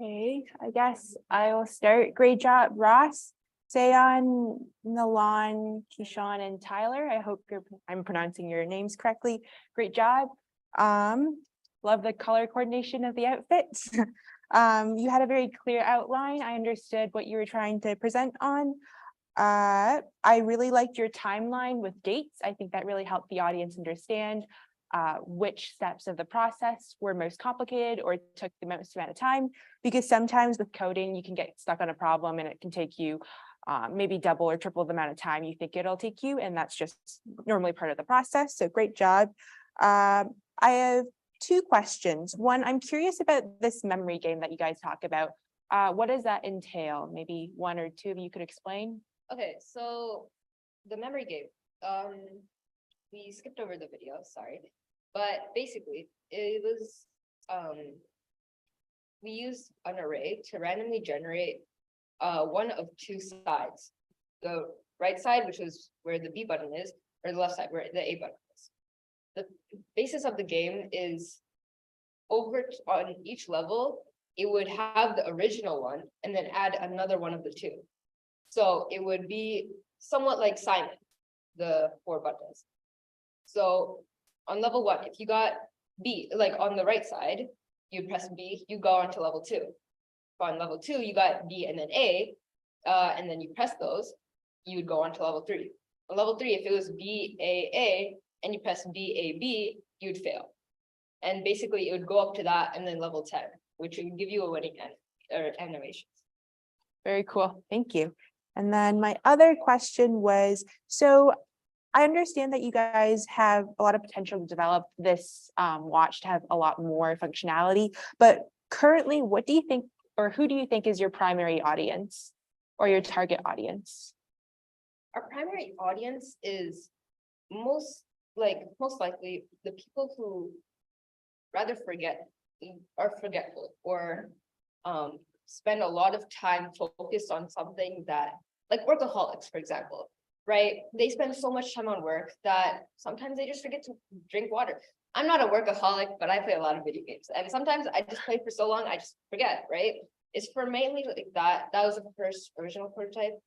Okay, I guess I will start. Great job, Ross, Sayon, Milan, Keyshawn, and Tyler. I hope I'm pronouncing your names correctly. Great job. Love the color coordination of the outfits. You had a very clear outline. I understood what you were trying to present on. I really liked your timeline with dates. I think that really helped the audience understand which steps of the process were most complicated or took the most amount of time, because sometimes with coding, you can get stuck on a problem and it can take you maybe double or triple the amount of time you think it'll take you. And that's just normally part of the process. So great job. I have 2 questions. One, I'm curious about this memory game that you guys talk about. What does that entail? Maybe 1 or 2 of you could explain. Okay, so the memory game, we skipped over the video, sorry. But basically, it was, we used an array to randomly generate one of 2 sides. The right side, which is where the B button is, or the left side where the A button is. The basis of the game is on each level, it would have the original one and then add another one of the 2. So it would be somewhat like Simon, the 4 buttons. So on level 1, if you got B, like on the right side, you press B, you go on to level 2. On level 2, you got B and then A, and then you press those, you would go on to level 3. On level 3, if it was B, A, and you press B, A, B, you'd fail. And basically it would go up to that and then level 10, which would give you a winning animation. Very cool. Thank you. And then my other question was, so I understand that you guys have a lot of potential to develop this watch to have a lot more functionality, but currently, what do you think, or who do you think is your primary audience or your target audience? Our primary audience is most likely the people who rather are forgetful or spend a lot of time focused on something that, like workaholics, for example. Right? They spend so much time on work that sometimes they just forget to drink water. I'm not a workaholic, but I play a lot of video games. And sometimes I just play for so long, I just forget, right? It's for mainly like that. That was the first original prototype.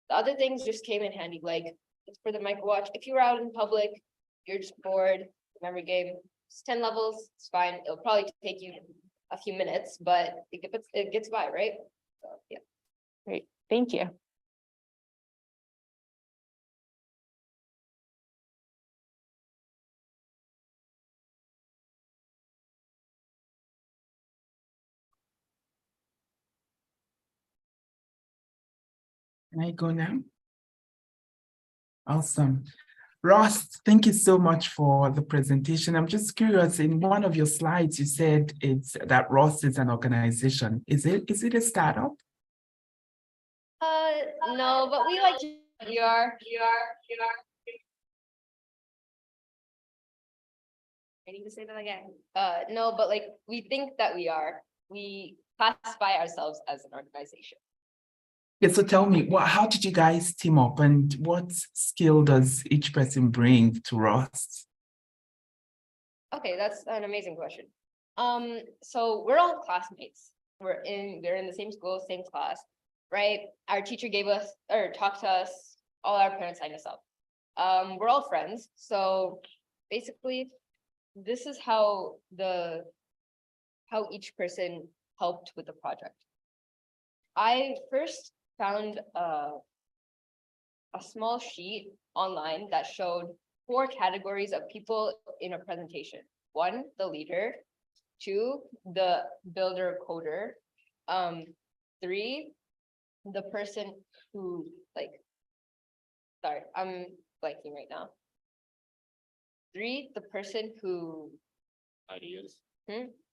The other things just came in handy, like it's for the microwatch. If you were out in public, you're just bored, memory game, it's 10 levels, it's fine. It'll probably take you a few minutes, but it gets by, right? So, yeah. Great, thank you. Can I go now? Awesome. Ross, thank you so much for the presentation. I'm just curious, in one of your slides, you said it's that Ross is an organization. Is it a startup? No, but we like to, you are. I need to say that again. No, but like, we think that we are. We classify ourselves as an organization. Yeah, so tell me, how did you guys team up and what skill does each person bring to Ross? Okay, that's an amazing question. So we're all classmates. We're in the same school, same class, right? Our teacher gave us or talked to us, all our parents signed us up. We're all friends. So basically, this is how each person helped with the project. I first found a small sheet online that showed 4 categories of people in a presentation. 1, the leader. 2, the builder coder. 3, the person who sorry, I'm blanking right now. 3, the person who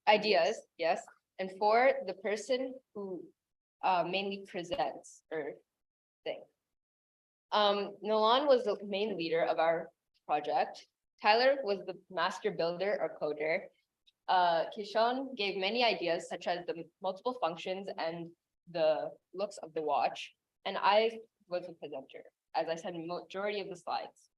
ideas, yes. And 4, the person who mainly presents or thing. Nolan was the main leader of our project. Tyler was the master builder or coder. Kishon gave many ideas such as the multiple functions and the looks of the watch. And I was the presenter, as I said, majority of the slides.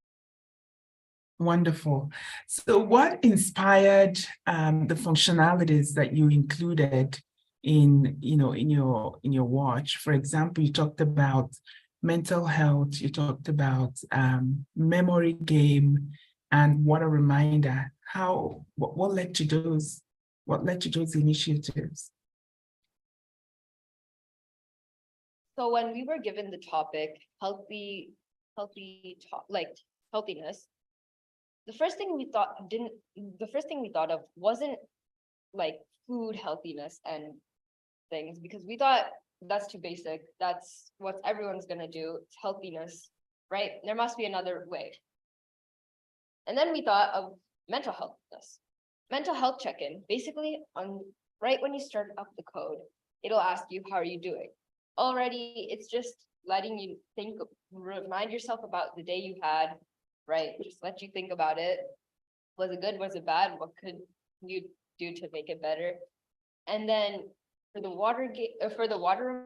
Wonderful. So what inspired the functionalities that you included in your watch? For example, you talked about mental health, you talked about memory game and water reminder. What led to those initiatives? So when we were given the topic, healthiness, the first thing we thought of wasn't like food healthiness and things, because we thought that's too basic. That's what everyone's gonna do. It's healthiness, right? There must be another way. And then we thought of mental healthness. Mental health check-in, basically right when you start up the code, it'll ask you, how are you doing? Already, it's just letting you remind yourself about the day you had, right? Just let you think about it. Was it good? Was it bad? What could you do to make it better? And then for the water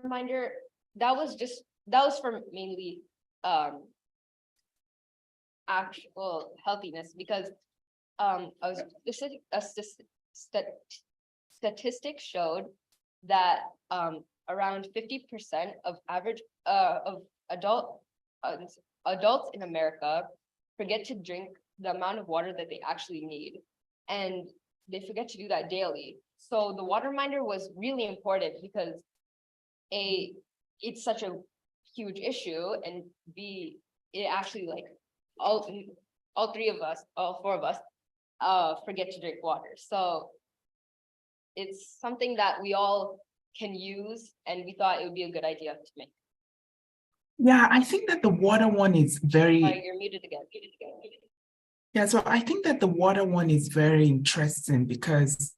reminder, that was for mainly actual healthiness, because statistics showed that around 50% of adults in America forget to drink the amount of water that they actually need, and they forget to do that daily. So the water reminder was really important because A, it's such a huge issue, and B, it actually all 4 of us forget to drink water. So it's something that we all can use, and we thought it would be a good idea to make. Yeah, I think that the water one is very. Sorry, you're muted again. Yeah, so I think that the water one is very interesting because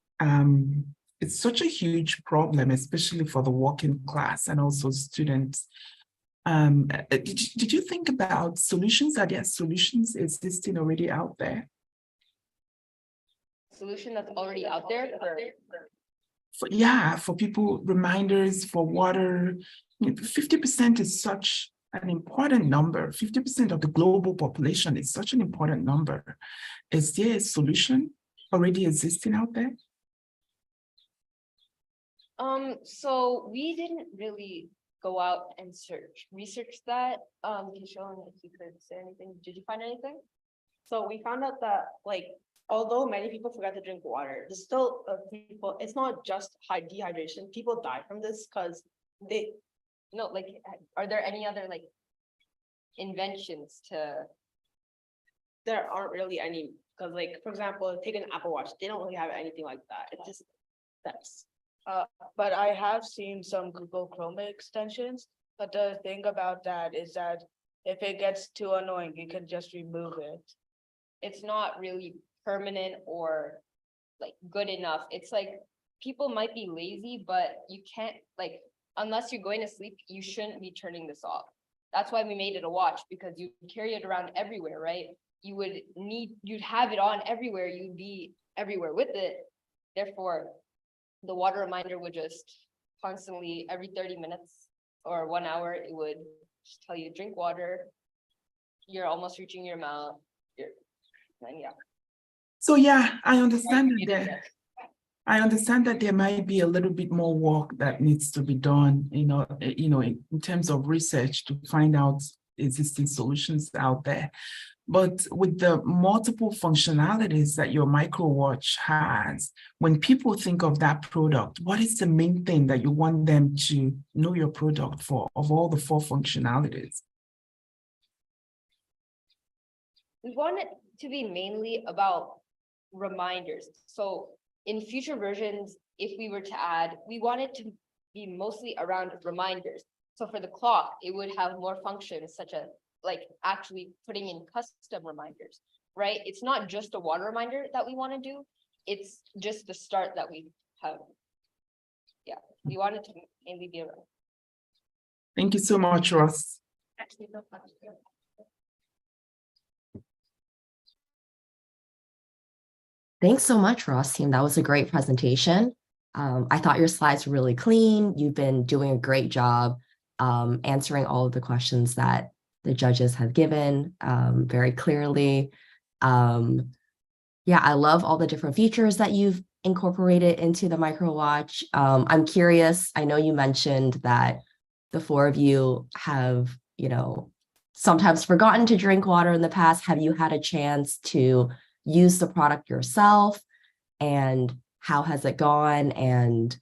it's such a huge problem, especially for the working class and also students. Did you think about solutions? Are there solutions existing already out there? Solution that's already out there For people, reminders for water. 50% is such an important number. 50% of the global population is such an important number. Is there a solution already existing out there? So we didn't really go out and research that. Kishon, if you could say anything, did you find anything? So we found out that although many people forget to drink water, there's still people, it's not just dehydration. People die from this because are there any other inventions to? There aren't really any, because for example, take an Apple Watch, they don't really have anything like that. It's just steps. But I have seen some Google Chrome extensions But the thing about that is that if it gets too annoying, you can just remove it. It's not really permanent or like good enough. It's like people might be lazy, but you can't like, unless you're going to sleep, you shouldn't be turning this off. That's why we made it a watch, because you carry it around everywhere, right? You'd have it on everywhere. You'd be everywhere with it. Therefore, the water reminder would just constantly every 30 minutes or 1 hour, it would just tell you drink water. You're almost reaching your mouth. And yeah. So yeah, I understand that there might be a little bit more work that needs to be done, in terms of research to find out existing solutions out there. But with the multiple functionalities that your microwatch has, when people think of that product, what is the main thing that you want them to know your product for, of all the 4 functionalities? We want it to be mainly about reminders. So in future versions, if we were to add, we want it to be mostly around reminders. So for the clock, it would have more functions such as like actually putting in custom reminders, right? It's not just a water reminder that we want to do. It's just the start that we have. Yeah, we want it to mainly be around. Thank you so much, Ross. Thanks so much, Ross team. That was a great presentation. I thought your slides were really clean. You've been doing a great job answering all of the questions that the judges have given very clearly. Yeah, I love all the different features that you've incorporated into the microwatch. I'm curious, I know you mentioned that the 4 of you have, sometimes forgotten to drink water in the past. Have you had a chance to use the product yourself, and how has it gone? And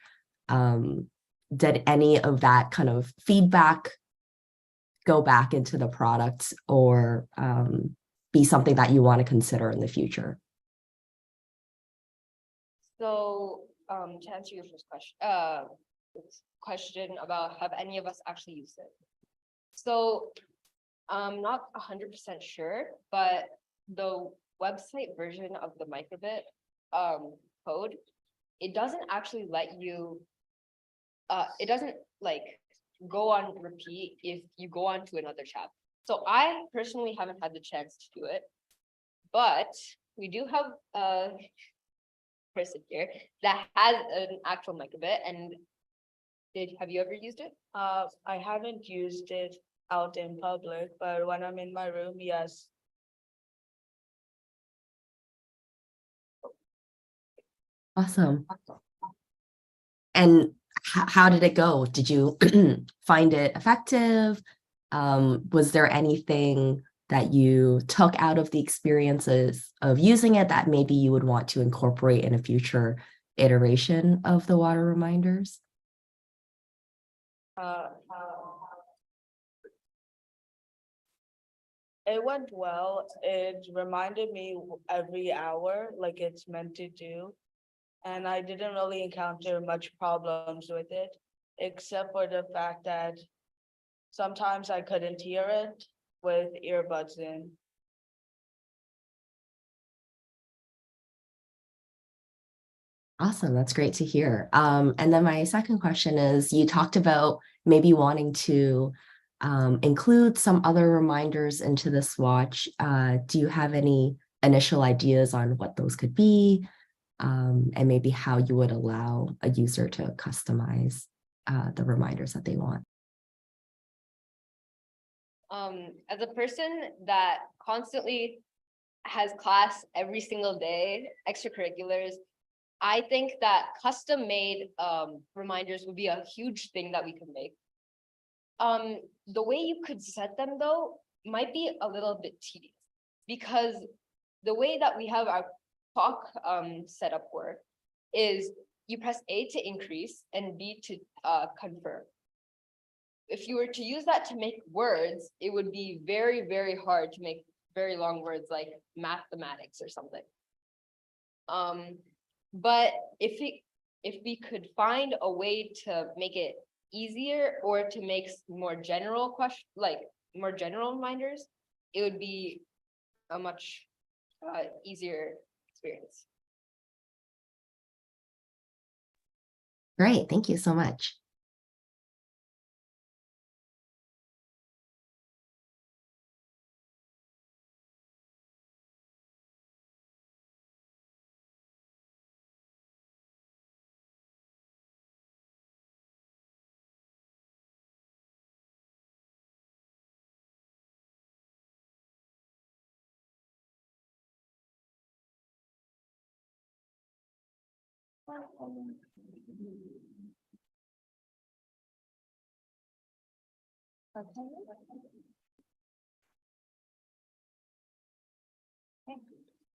did any of that kind of feedback go back into the product, or be something that you want to consider in the future? So to answer your first question about have any of us actually used it? So I'm not 100% sure, but the website version of the microbit code, it doesn't actually let you, it doesn't like go on repeat if you go on to another tab. So I personally haven't had the chance to do it, but we do have a person here that has an actual microbit. And have you ever used it? I haven't used it out in public, but when I'm in my room, yes. Awesome. And how did it go? Did you find it effective? Was there anything that you took out of the experiences of using it that maybe you would want to incorporate in a future iteration of the water reminders? It went well. It reminded me every hour like it's meant to do. And I didn't really encounter much problems with it, except for the fact that sometimes I couldn't hear it with earbuds in. Awesome, that's great to hear. And then my second question is, you talked about maybe wanting to include some other reminders into this watch. Do you have any initial ideas on what those could be? And maybe how you would allow a user to customize the reminders that they want? As a person that constantly has class every single day, extracurriculars, I think that custom made reminders would be a huge thing that we could make. The way you could set them though might be a little bit tedious, because the way that we have our clock set up work is you press A to increase and B to confirm. If you were to use that to make words, it would be very, very hard to make very long words like mathematics or something. But if we could find a way to make it easier or to make more general question, like more general reminders, it would be a much easier experience. Great, thank you so much.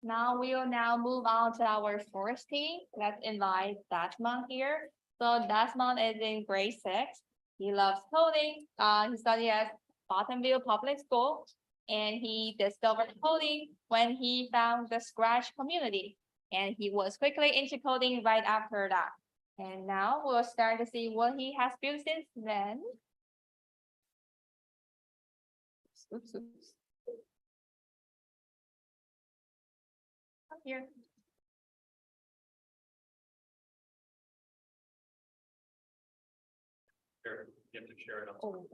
Now we will move on to our first team. Let's invite Dashman here. So Dashman is in grade 6. He loves coding. He studied at Bottomville Public School, and he discovered coding when he found the Scratch community. And he was quickly into coding right after that. And now we'll start to see what he has built since then. Oops. Come here. Share, you have to share it. Oh.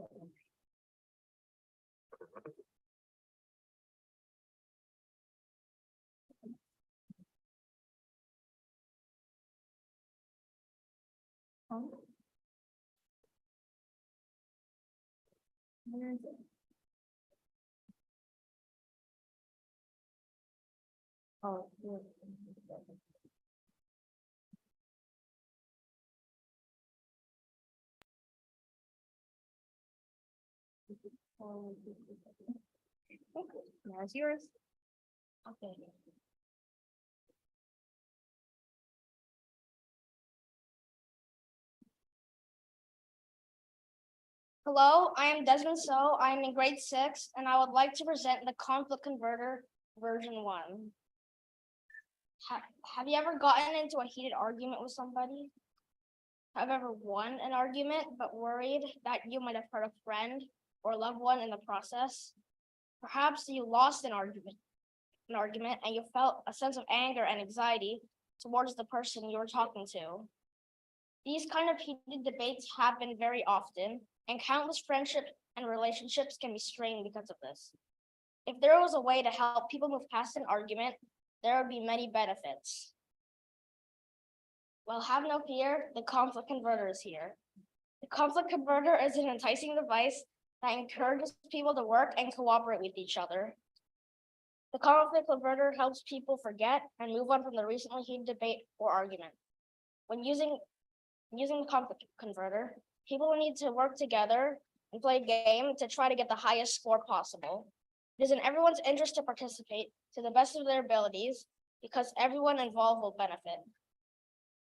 Oh. Where is it? Oh, here. There's yours. Okay. Hello, I am Desmond So. I am in grade 6, and I would like to present the conflict converter version 1. Have you ever gotten into a heated argument with somebody? Have ever won an argument but worried that you might have hurt a friend or loved one in the process? Perhaps you lost an argument and you felt a sense of anger and anxiety towards the person you were talking to. These kind of heated debates happen very often, and countless friendships and relationships can be strained because of this. If there was a way to help people move past an argument, there would be many benefits. Well, have no fear, the conflict converter is here. The conflict converter is an enticing device that encourages people to work and cooperate with each other. The conflict converter helps people forget and move on from the recently heated debate or argument. When using the conflict converter, people will need to work together and play a game to try to get the highest score possible. It is in everyone's interest to participate to the best of their abilities because everyone involved will benefit.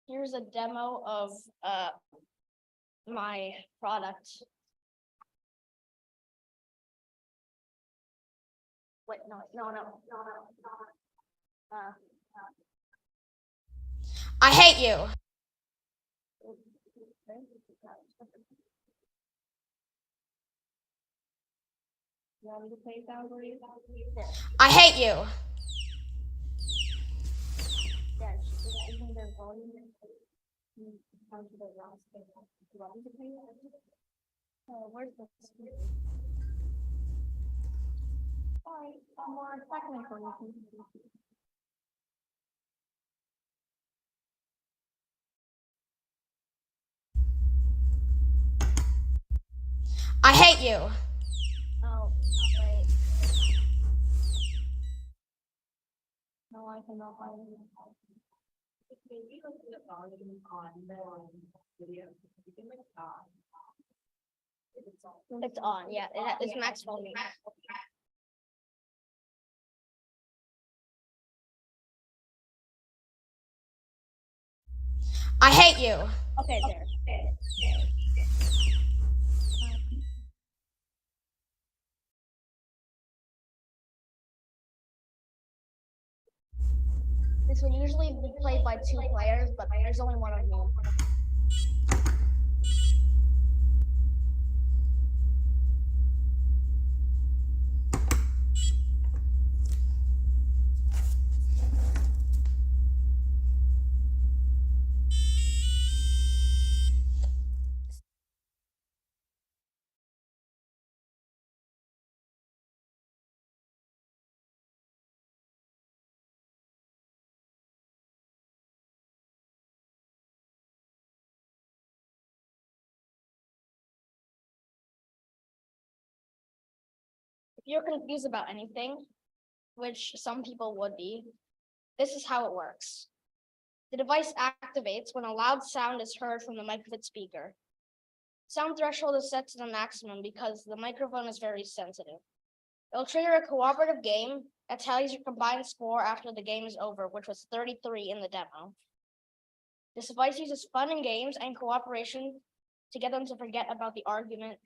Here's a demo of my product. Wait, no. I hate you. You want me to play it down for you? I hate you. Yeah, isn't there volume? Come to the last thing. You want me to play it? Where's the screen? Sorry, I'm more technical. I hate you. Oh, wait. No, I cannot find it. Maybe look at the volume on the video. You can like It's on, yeah, it's max volume. I hate you. Okay, there. This will usually be played by 2 players, but there's only one of me. you're confused about anything, which some people would be, this is how it works. The device activates when a loud sound is heard from the microphone speaker. Sound threshold is set to the maximum because the microphone is very sensitive. It'll trigger a cooperative game that tallies your combined score after the game is over, which was 33 in the demo. This device uses fun and games and cooperation to get them to forget about the argument.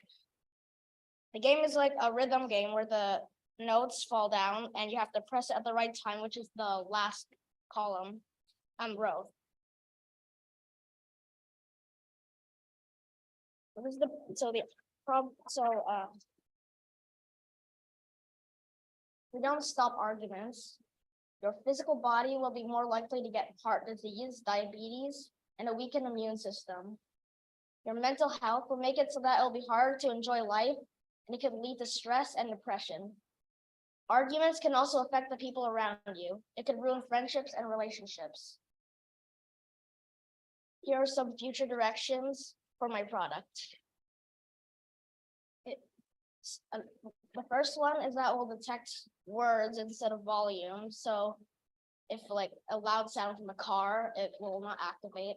The game is like a rhythm game where the notes fall down and you have to press it at the right time, which is the last column row. What is we don't stop arguments. Your physical body will be more likely to get heart disease, diabetes, and a weakened immune system. Your mental health will make it so that it'll be harder to enjoy life, and it can lead to stress and depression. Arguments can also affect the people around you. It can ruin friendships and relationships. Here are some future directions for my product. The first one is that it will detect words instead of volume. So if like a loud sound from a car, it will not activate.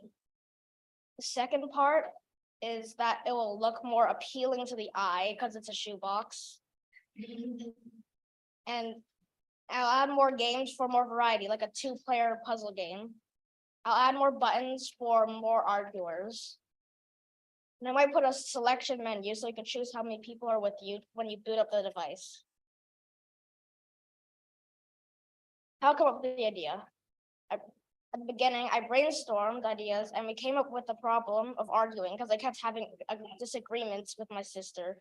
The second part is that it will look more appealing to the eye because it's a shoebox. And I'll add more games for more variety, like a 2-player puzzle game. I'll add more buttons for more arguers. And I might put a selection menu so you can choose how many people are with you when you boot up the device. How come up with the idea? At the beginning, I brainstormed ideas and we came up with the problem of arguing because I kept having disagreements with my sister.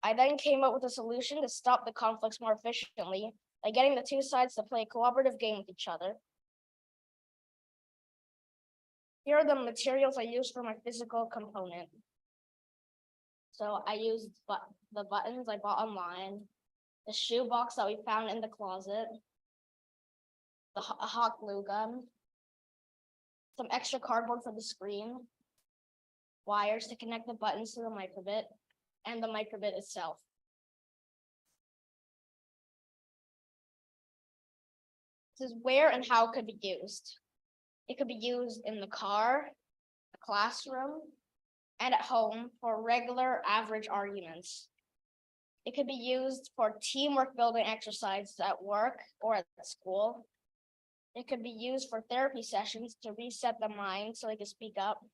I then came up with a solution to stop the conflicts more efficiently by getting the two sides to play a cooperative game with each other. Here are the materials I used for my physical component. So I used the buttons I bought online, the shoebox that we found in the closet, a hot glue gun, some extra cardboard for the screen, wires to connect the buttons to the microbit, and the microbit itself. This is where and how it could be used. It could be used in the car, the classroom, and at home for regular average arguments. It could be used for teamwork building exercises at work or at school. It could be used for therapy sessions to reset the mind so they can speak up.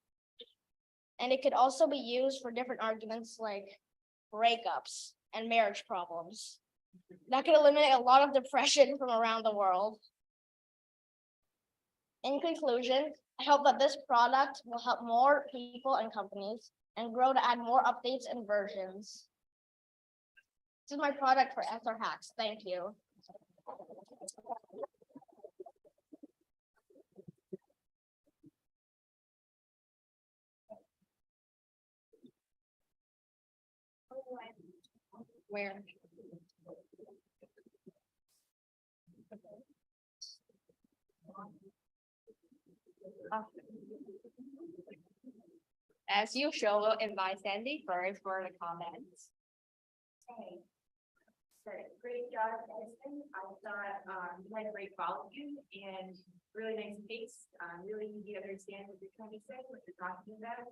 And it could also be used for different arguments like breakups and marriage problems. That could eliminate a lot of depression from around the world. In conclusion, I hope that this product will help more people and companies and grow to add more updates and versions. This is my product for SRHacks. Thank you. Where? As usual, we'll invite Sandy first for the comments. Great job, Kristen. I thought you had a great volume and really nice pace. Really easy to understand what you're trying to say, what you're talking about.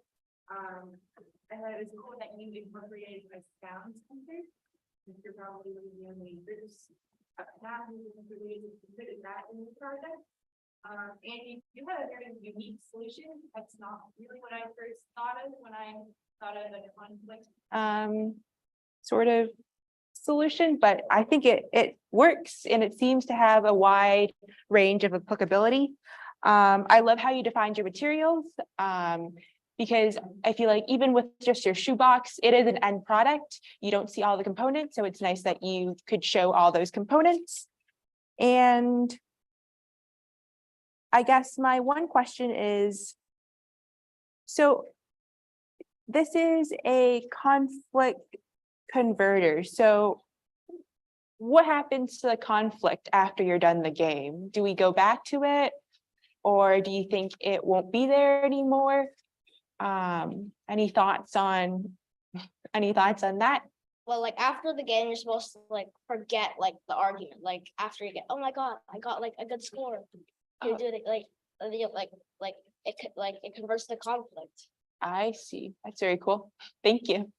And it was cool that you incorporated a sound sensor. You're probably the only groups that considered that in the project. And you had a very unique solution. That's not really what I first thought of when I thought of the conflict. Sort of solution, but I think it works and it seems to have a wide range of applicability. I love how you defined your materials because I feel like even with just your shoebox, it is an end product. You don't see all the components, so it's nice that you could show all those components. And I guess my one question is, so this is a conflict converter. So what happens to the conflict after you're done the game? Do we go back to it? Or do you think it won't be there anymore? Any thoughts on that? well, like after the game, you're supposed to like forget like the argument. Like after you get, oh my God, I got like a good score. You do it like it converts to conflict. I see. That's very cool. Thank you.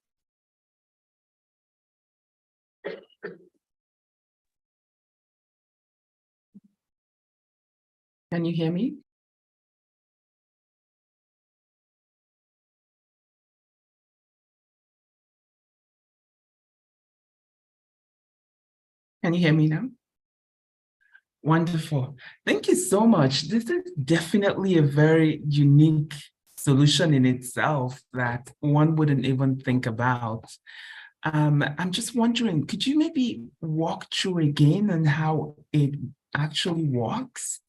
Can you hear me? Can you hear me now? Wonderful. Thank you so much. This is definitely a very unique solution in itself that one wouldn't even think about. I'm just wondering, could you maybe walk through again on how it actually works?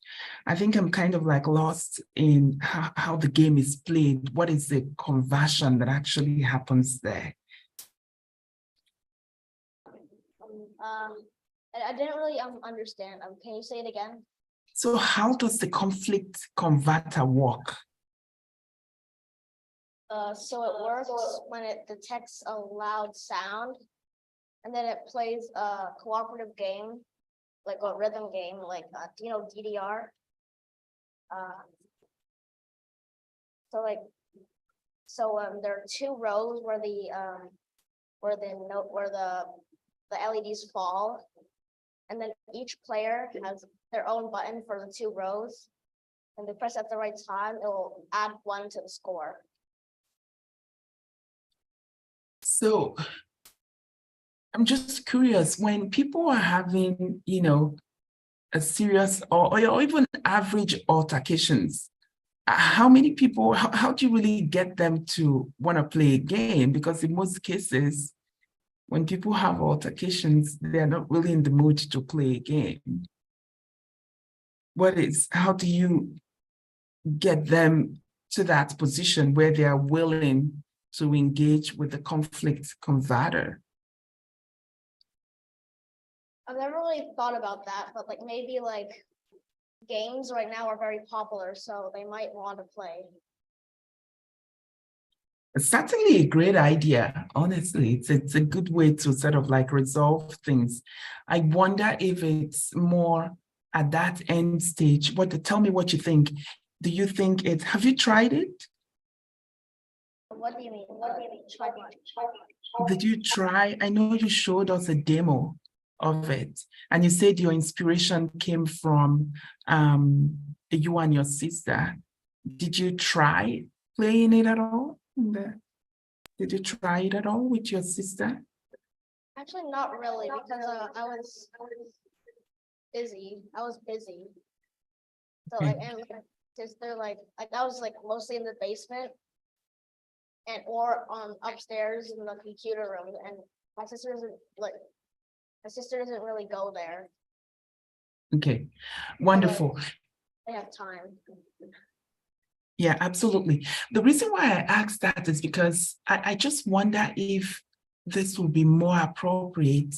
I think I'm kind of like lost in how the game is played. What is the conversion that actually happens there? I didn't really understand. Can you say it again? So how does the conflict converter work? So it works when it detects a loud sound, and then it plays a cooperative game, like a rhythm game, like DDR. There are two rows where the LEDs fall, and then each player has their own button for the two rows, and they press at the right time, it will add one to the score. So I'm just curious, when people are having, a serious or even average altercations, how many people, how do you really get them to want to play a game? Because in most cases, when people have altercations, they're not really in the mood to play a game. How do you get them to that position where they are willing to engage with the conflict converter? I've never really thought about that, but like maybe like games right now are very popular, so they might want to play. It's certainly a great idea, honestly. It's a good way to sort of like resolve things. I wonder if it's more at that end stage. Tell me what you think. Do you think have you tried it? What do you mean? Did you try? I know you showed us a demo of it, and you said your inspiration came from you and your sister. Did you try playing it at all? Did you try it at all with your sister? Actually, not really, because I was busy. So like, and my sister, like I was like mostly in the basement or upstairs in the computer room, and my sister doesn't really go there. Okay, wonderful. They have time. Yeah, absolutely. The reason why I asked that is because I just wonder if this will be more appropriate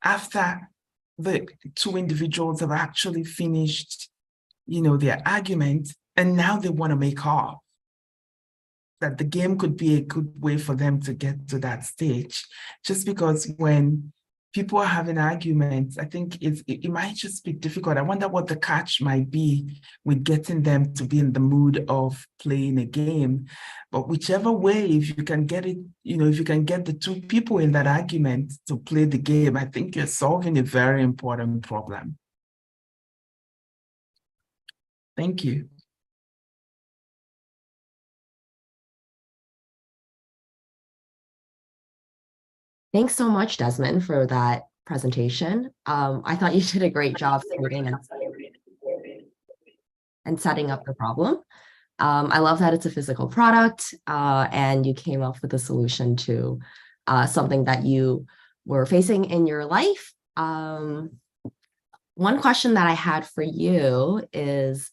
after the two individuals have actually finished, their argument, and now they want to make up. That the game could be a good way for them to get to that stage. Just because when people are having arguments, I think it might just be difficult. I wonder what the catch might be with getting them to be in the mood of playing a game. But whichever way, if you can get it, if you can get the two people in that argument to play the game, I think you're solving a very important problem. Thank you. Thanks so much, Desmond, for that presentation. I thought you did a great job and setting up the problem. I love that it's a physical product and you came up with a solution to something that you were facing in your life. One question that I had for you is,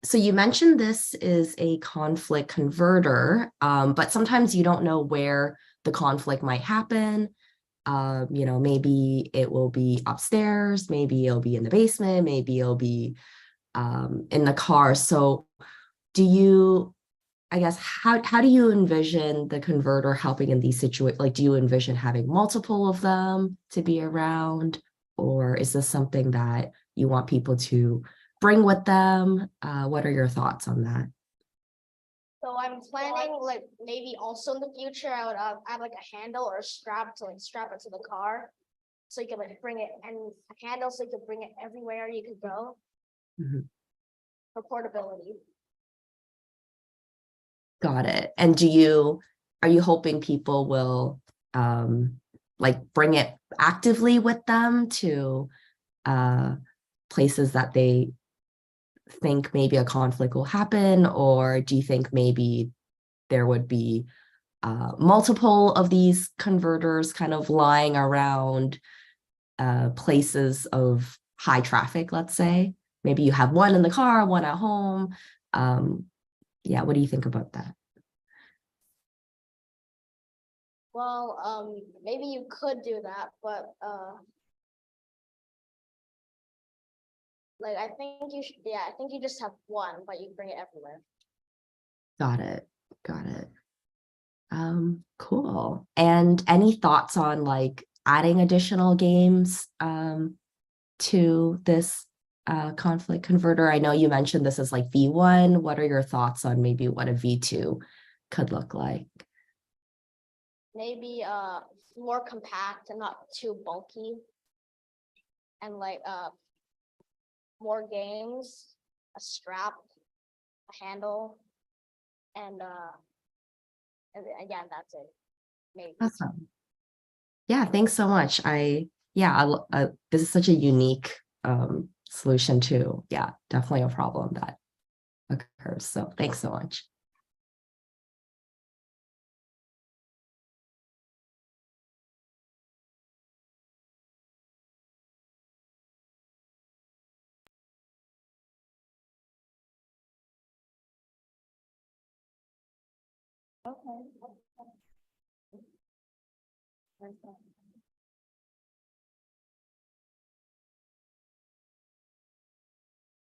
so you mentioned this is a conflict converter, but sometimes you don't know where the conflict might happen. Maybe it will be upstairs, maybe it'll be in the basement, maybe it'll be in the car. So do you I guess, how do you envision the converter helping in these situations? Like, do you envision having multiple of them to be around? Or is this something that you want people to bring with them? What are your thoughts on that? So I'm planning like maybe also in the future, I would add like a handle or a strap to like strap it to the car. So you can like bring it and a handle so you can bring it everywhere you could go. Mhm. For portability. Got it. And are you hoping people will like bring it actively with them to places that they think maybe a conflict will happen? Or do you think maybe there would be multiple of these converters kind of lying around places of high traffic, let's say? Maybe you have one in the car, one at home. Yeah, what do you think about that? Well, maybe you could do that, but like I think you should, yeah, I think you just have one, but you bring it everywhere. Got it. Got it. Cool. And any thoughts on like adding additional games to this conflict converter? I know you mentioned this is like V1. What are your thoughts on maybe what a V2 could look like? Maybe more compact and not too bulky. And like more games, a strap, a handle, and again, that's it. Maybe. Awesome. Yeah, thanks so much. This is such a unique solution too. Yeah, definitely a problem that occurs. So thanks so much.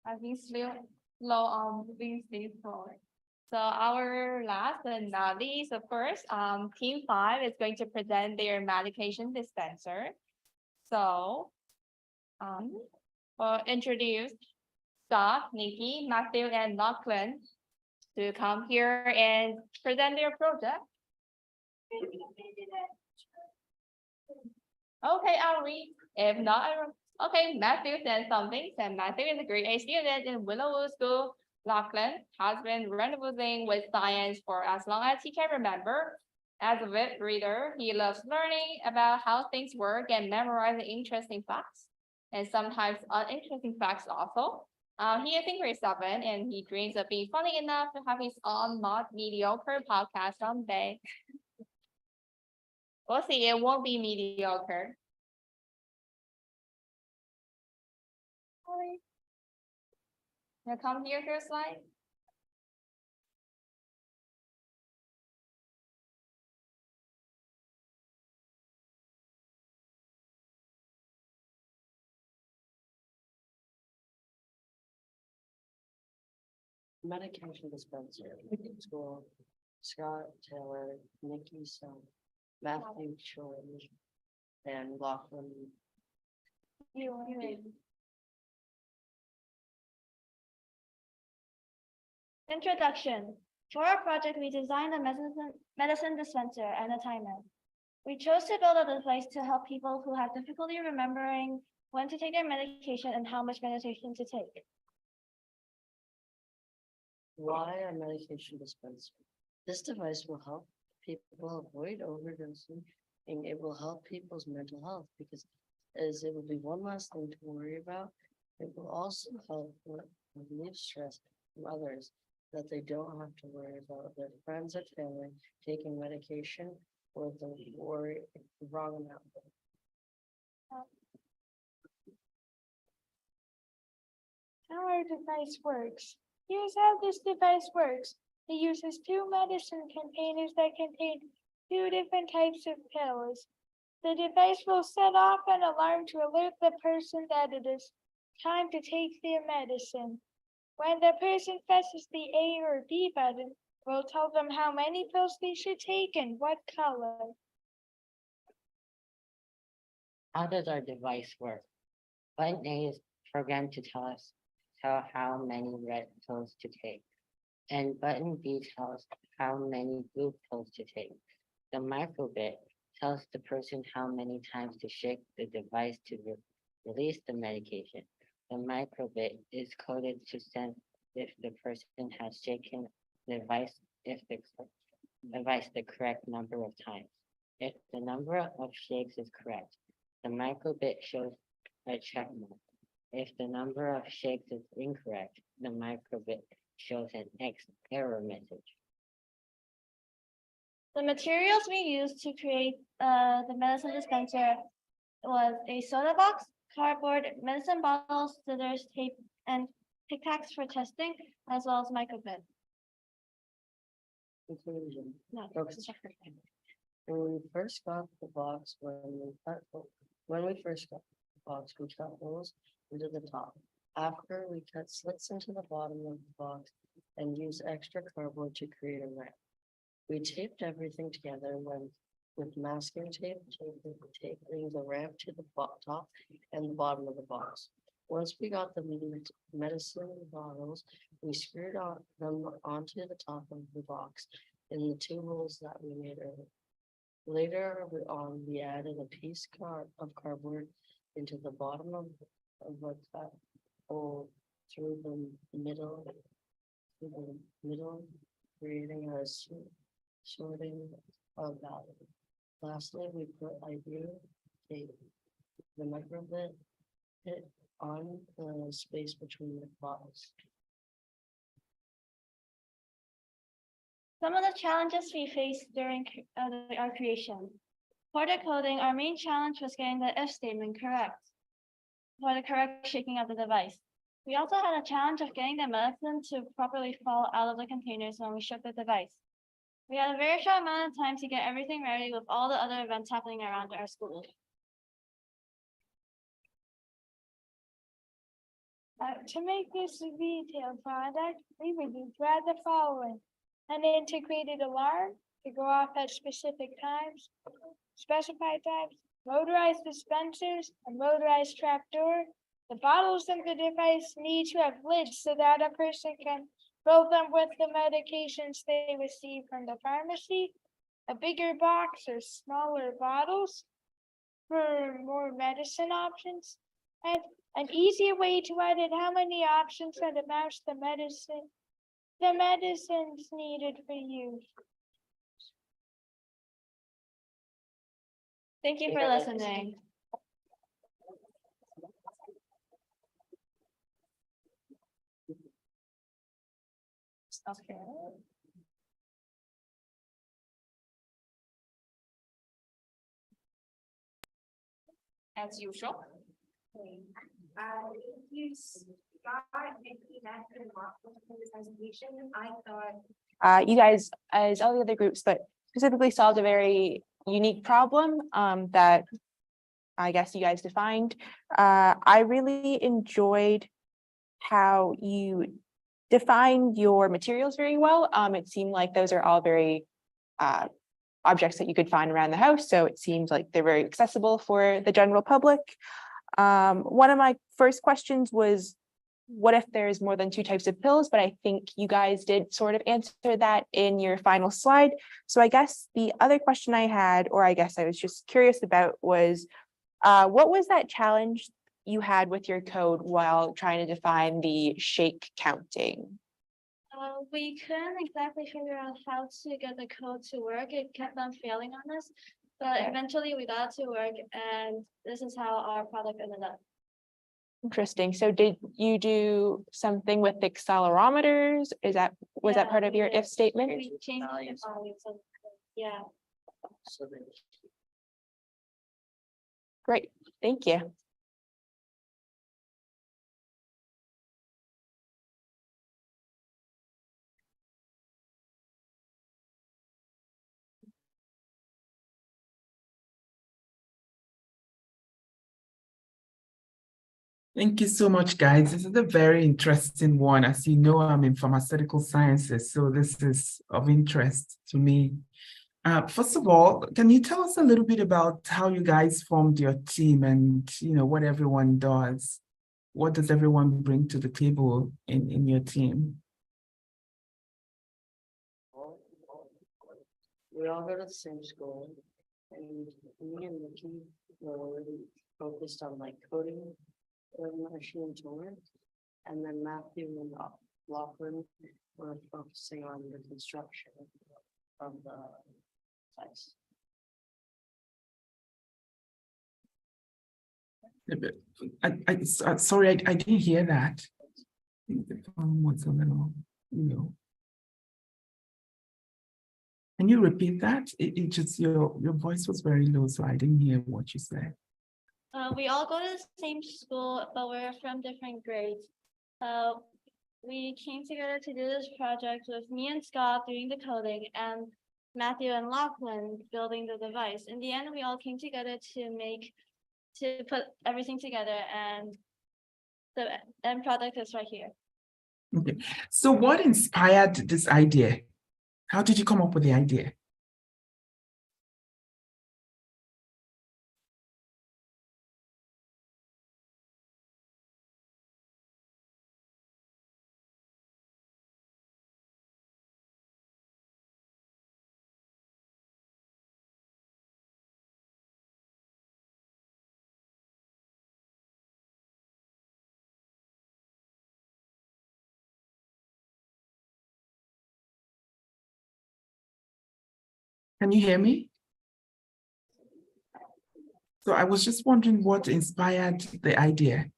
I think slow on moving things forward. So our last but not least, of course, team 5 is going to present their medication dispenser. So, we'll introduce Scott, Nikki, Matthew, and Lachlan to come here and present their project. Okay, I'll read. If not, okay, Matthew said something. Said Matthew is a grade A student in Willowwood School. Lachlan has been rendezvousing with science for as long as he can remember. As a web reader, he loves learning about how things work and memorizing interesting facts, and sometimes uninteresting facts also. He is in grade 7 and he dreams of being funny enough to have his own not mediocre podcast someday. We'll see, it won't be mediocre. Now come to your first slide. Medication dispenser, school, Scott Taylor, Nikki Son, Matthew Choi, and Lachlan. Introduction. For our project, we designed a medicine dispenser and a timer. We chose to build a device to help people who have difficulty remembering when to take their medication and how much medication to take. Why a medication dispenser? This device will help people avoid overdosing, and it will help people's mental health because as it will be one less thing to worry about. It will also help relieve stress from others that they don't have to worry about their friends or family taking medication or the worry the wrong amount. How our device works. Here's how this device works. It uses 2 medicine containers that contain 2 different types of pills. The device will set off an alarm to alert the person that it is time to take their medicine. When the person presses the A or B button, We'll tell them how many pills they should take and what color. How does our device work? Button A is programmed to tell how many red pills to take. And button B tells how many blue pills to take. The microbit tells the person how many times to shake the device to release the medication. The microbit is coded to send if the person has shaken the device the correct number of times. If the number of shakes is correct, the microbit shows a check mark. If the number of shakes is incorrect, the microbit shows an error message. The materials we used to create the medicine dispenser was a soda box, cardboard, medicine bottles, scissors, tape, and Tic Tacs for testing, as well as microbit. Conclusion. No, Okay. When we first got the box, we cut holes into the top. After, we cut slits into the bottom of the box and used extra cardboard to create a ramp. We taped everything together with masking tape, taping the ramp to the top and the bottom of the box. Once we got the medicine bottles, we screwed them onto the top of the box in the two holes that we made earlier. Later on, we added a piece of cardboard into the bottom of the cut hole through the middle, creating a sorting of value. Lastly, we put ideal tape, the microbit on the space between the bottles. Some of the challenges we faced during our creation. For the coding, our main challenge was getting the if statement correct for the correct shaking of the device. We also had a challenge of getting the medicine to properly fall out of the containers when we shook the device. We had a very short amount of time to get everything ready with all the other events happening around our school. To make this a detailed product, we would read the following: an integrated alarm to go off at specific times, specified times, motorized dispensers, a motorized trapdoor. The bottles in the device need to have lids so that a person can fill them with the medications they receive from the pharmacy, a bigger box or smaller bottles for more medicine options, and an easier way to edit how many options and amounts the medicines needed for use. Thank you for listening. Okay. As usual. You Scott, Nikki, Matthew, and Mark for this presentation. I thought You guys, as all the other groups, but specifically solved a very unique problem that I guess you guys defined. I really enjoyed how you defined your materials very well. It seemed like those are all very objects that you could find around the house. So it seems like they're very accessible for the general public. One of my first questions was, what if there's more than two types of pills? But I think you guys did sort of answer that in your final slide. So I guess the other question I had, or I guess I was just curious about, was what was that challenge you had with your code while trying to define the shake counting? We couldn't exactly figure out how to get the code to work. It kept on failing on us, but eventually we got it to work, and this is how our product ended up. Interesting. So did you do something with accelerometers? Was that part of your if statement? We changed the values of, yeah. Great, thank you. Thank you so much, guys. This is a very interesting one. As you know, I'm in pharmaceutical sciences, so this is of interest to me. First of all, can you tell us a little bit about how you guys formed your team and what everyone does? What does everyone bring to the table in your team? We all go to the same school, and me and Nikki were really focused on like coding the machine to work. And then Matthew and Lachlan were focusing on the construction of the place. Sorry, I didn't hear that. I think the phone was a little, Can you repeat that? It just your voice was very low, so I didn't hear what you said. We all go to the same school, but we're from different grades. We came together to do this project with me and Scott doing the coding and Matthew and Lachlan building the device. In the end, we all came together to put everything together, and the end product is right here. Okay, so what inspired this idea? How did you come up with the idea? Can you hear me? So I was just wondering what inspired the idea.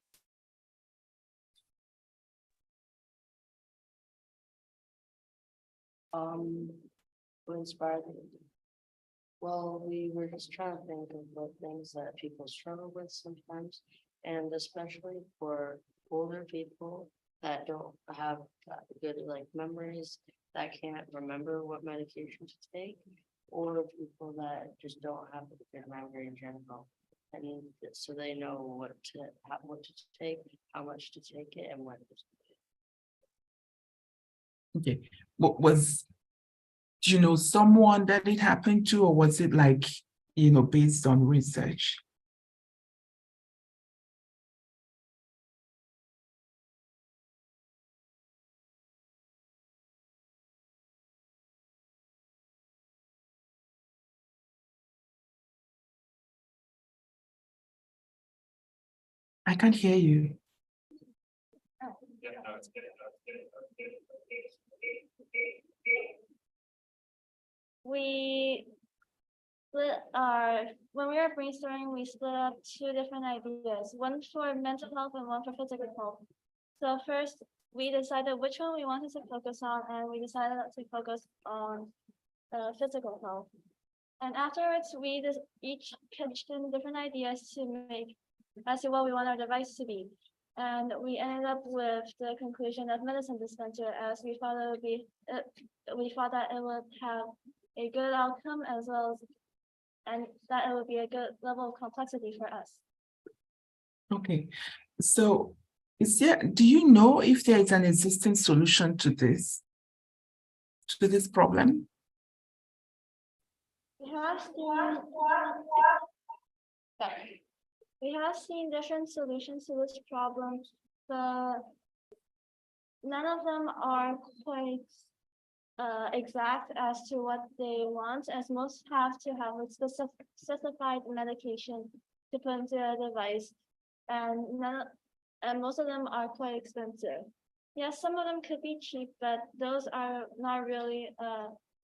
What inspired me? Well, we were just trying to think of what things that people struggle with sometimes, and especially for older people that don't have good memories, that can't remember what medication to take, or people that just don't have a good memory in general. And so they know what to take, how much to take it, and when to take it. Okay, do you know someone that it happened to, or was it based on research? I can't hear you. We when we were brainstorming, we split up two different ideas, one for mental health and one for physical health. So first, we decided which one we wanted to focus on, and we decided to focus on physical health. And afterwards, we just each pitched in different ideas as to what we want our device to be. And we ended up with the conclusion of medicine dispenser, as we thought it would be, we thought that it would have a good outcome as well as, and that it would be a good level of complexity for us. Okay, so do you know if there is an existing solution to this problem? We have seen different solutions to this problem, but none of them are quite exact as to what they want, as most have to have a specified medication to put into a device, and most of them are quite expensive. Yes, some of them could be cheap, but those are not really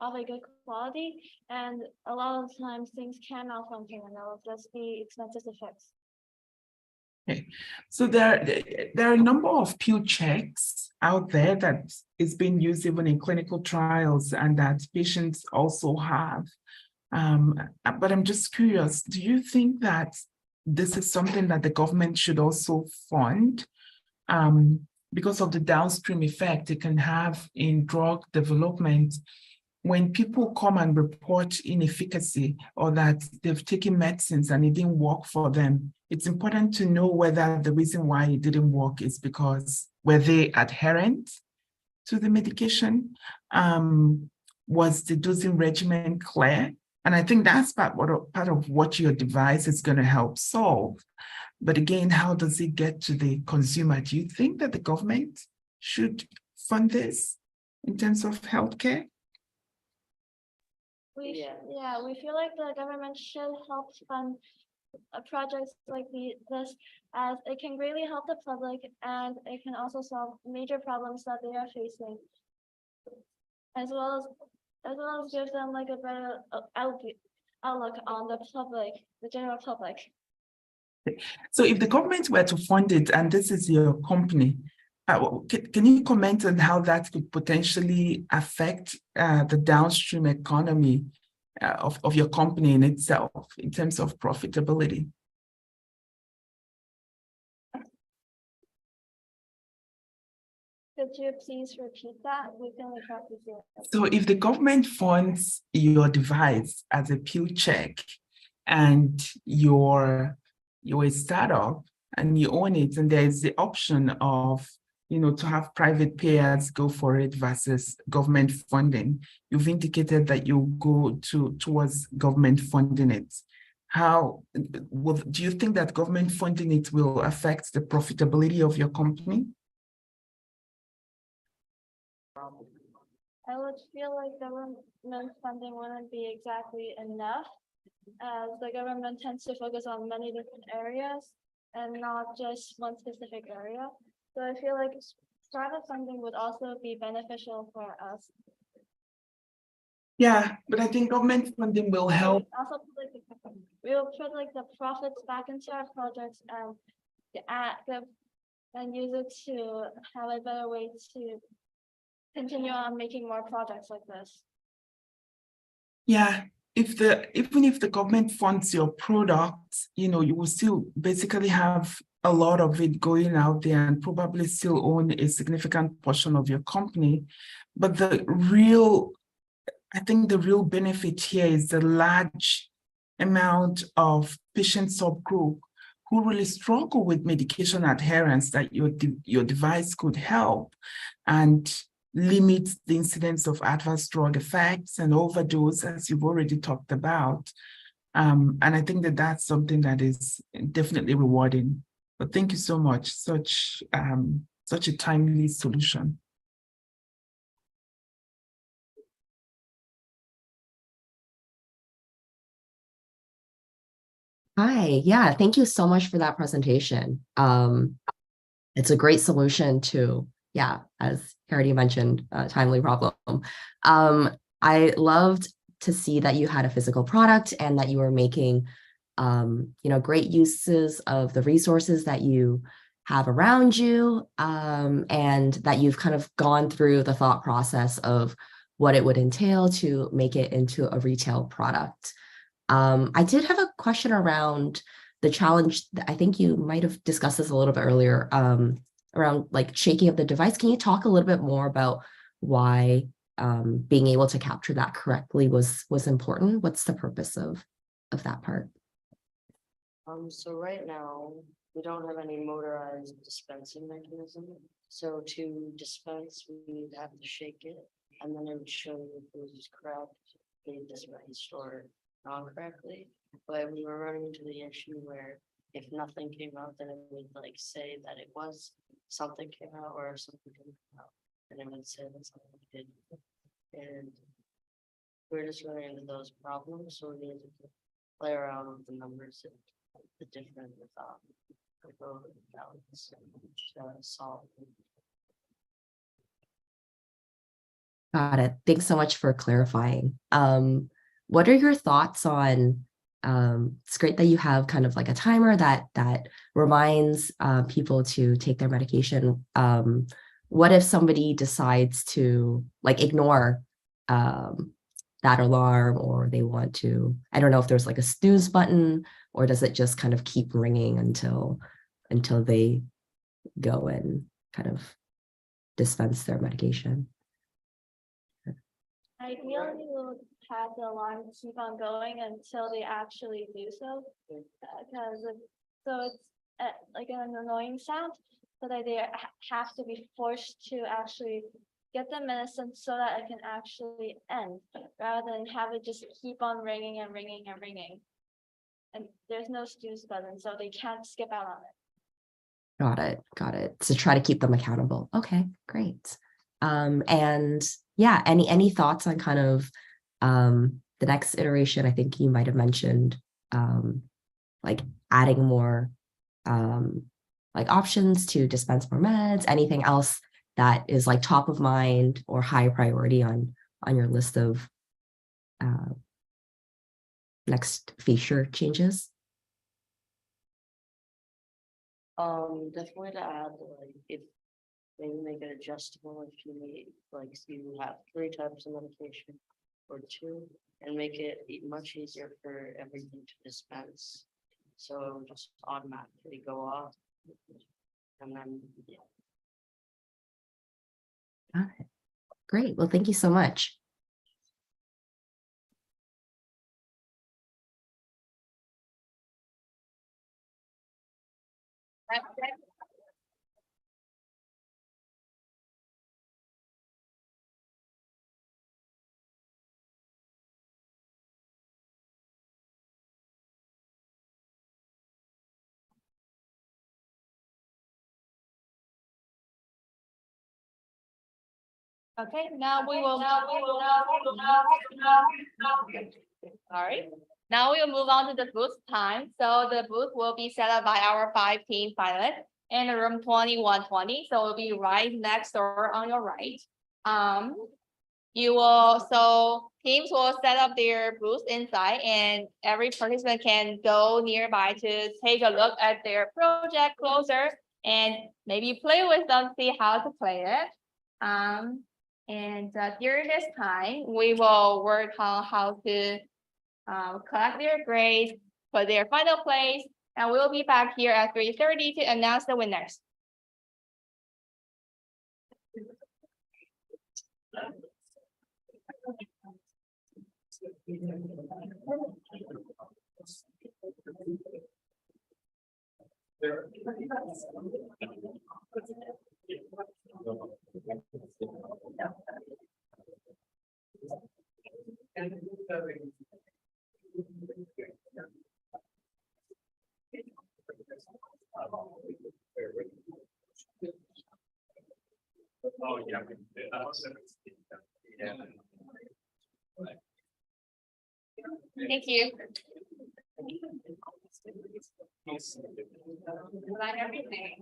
of a good quality, and a lot of times things can malfunction, and that will just be expensive effects. Okay, so there are a number of pill checks out there that is being used even in clinical trials and that patients also have. But I'm just curious, do you think that this is something that the government should also fund because of the downstream effect it can have in drug development? When people come and report inefficacy or that they've taken medicines and it didn't work for them, it's important to know whether the reason why it didn't work is because were they adherent to the medication? Was the dosing regimen clear? And I think that's part of what your device is going to help solve. But again, how does it get to the consumer? Do you think that the government should fund this in terms of healthcare? We feel like the government should help fund projects like this, as it can greatly help the public and it can also solve major problems that they are facing, as well as give them like a better outlook on the public, the general public. So if the government were to fund it, and this is your company, can you comment on how that could potentially affect the downstream economy of your company in itself in terms of profitability? Could you please repeat that? We can copy it. So if the government funds your device as a pill check and you're a startup and you own it, and there's the option of, to have private payers go for it versus government funding, you've indicated that you go towards government funding it. Do you think that government funding it will affect the profitability of your company? I would feel like government funding wouldn't be exactly enough, as the government tends to focus on many different areas and not just one specific area. So I feel like startup funding would also be beneficial for us. Yeah, but I think government funding will help. Also, we will put like the profits back into our projects and use it to have a better way to continue on making more projects like this. Yeah, even if the government funds your product, you will still basically have a lot of it going out there and probably still own a significant portion of your company. But I think the real benefit here is the large amount of patient subgroup who really struggle with medication adherence that your device could help and limit the incidence of adverse drug effects and overdose, as you've already talked about. And I think that that's something that is definitely rewarding. But thank you so much. Such a timely solution. Hi, yeah, thank you so much for that presentation. It's a great solution to, as Harity mentioned, a timely problem. I loved to see that you had a physical product and that you were making, great uses of the resources that you have around you, and that you've kind of gone through the thought process of what it would entail to make it into a retail product. I did have a question around the challenge. I think you might have discussed this a little bit earlier, around like shaking of the device. Can you talk a little bit more about why being able to capture that correctly was important? What's the purpose of that part? So right now, we don't have any motorized dispensing mechanism. So to dispense, we would have to shake it, and then it would show you if it was correct, the dispensed or not correctly. But we were running into the issue where if nothing came out, then it would like say that it was something came out, or if something didn't come out, and it would say that something did. And we're just running into those problems, so we need to play around with the numbers and the different values to solve. Got it. Thanks so much for clarifying. What are your thoughts on, it's great that you have kind of like a timer that reminds people to take their medication. What if somebody decides to like ignore that alarm, or they want to, I don't know if there's like a snooze button, or does it just kind of keep ringing until they go and kind of dispense their medication? Ideally, we would have the alarm keep on going until they actually do so, because So it's like an annoying sound, so that they have to be forced to actually get the medicine so that it can actually end, rather than have it just keep on ringing and ringing and ringing. And there's no snooze button, so they can't skip out on it. Got it. Got it. So try to keep them accountable. Okay, great. And yeah, any thoughts on kind of the next iteration? I think you might have mentioned like adding more like options to dispense more meds, anything else that is like top of mind or high priority on your list of next feature changes? Definitely to add, like, if maybe make it adjustable if you need, like, you have 3 types of medication or 2, and make it much easier for everything to dispense. So it will just automatically go off. And then, yeah. Got it. Great. Well, thank you so much. Okay, now we will. Sorry. Now we will move on to the booth time. So the booth will be set up by our 5-team pilot in room 2120. So it'll be right next door on your right. You will, so teams will set up their booths inside, and every participant can go nearby to take a look at their project closer and maybe play with them, see how to play it. And during this time, we will work on how to collect their grades for their final place, and we'll be back here at 3:30 to announce the winners. Oh, yeah. Yeah. Thank you. Like everything.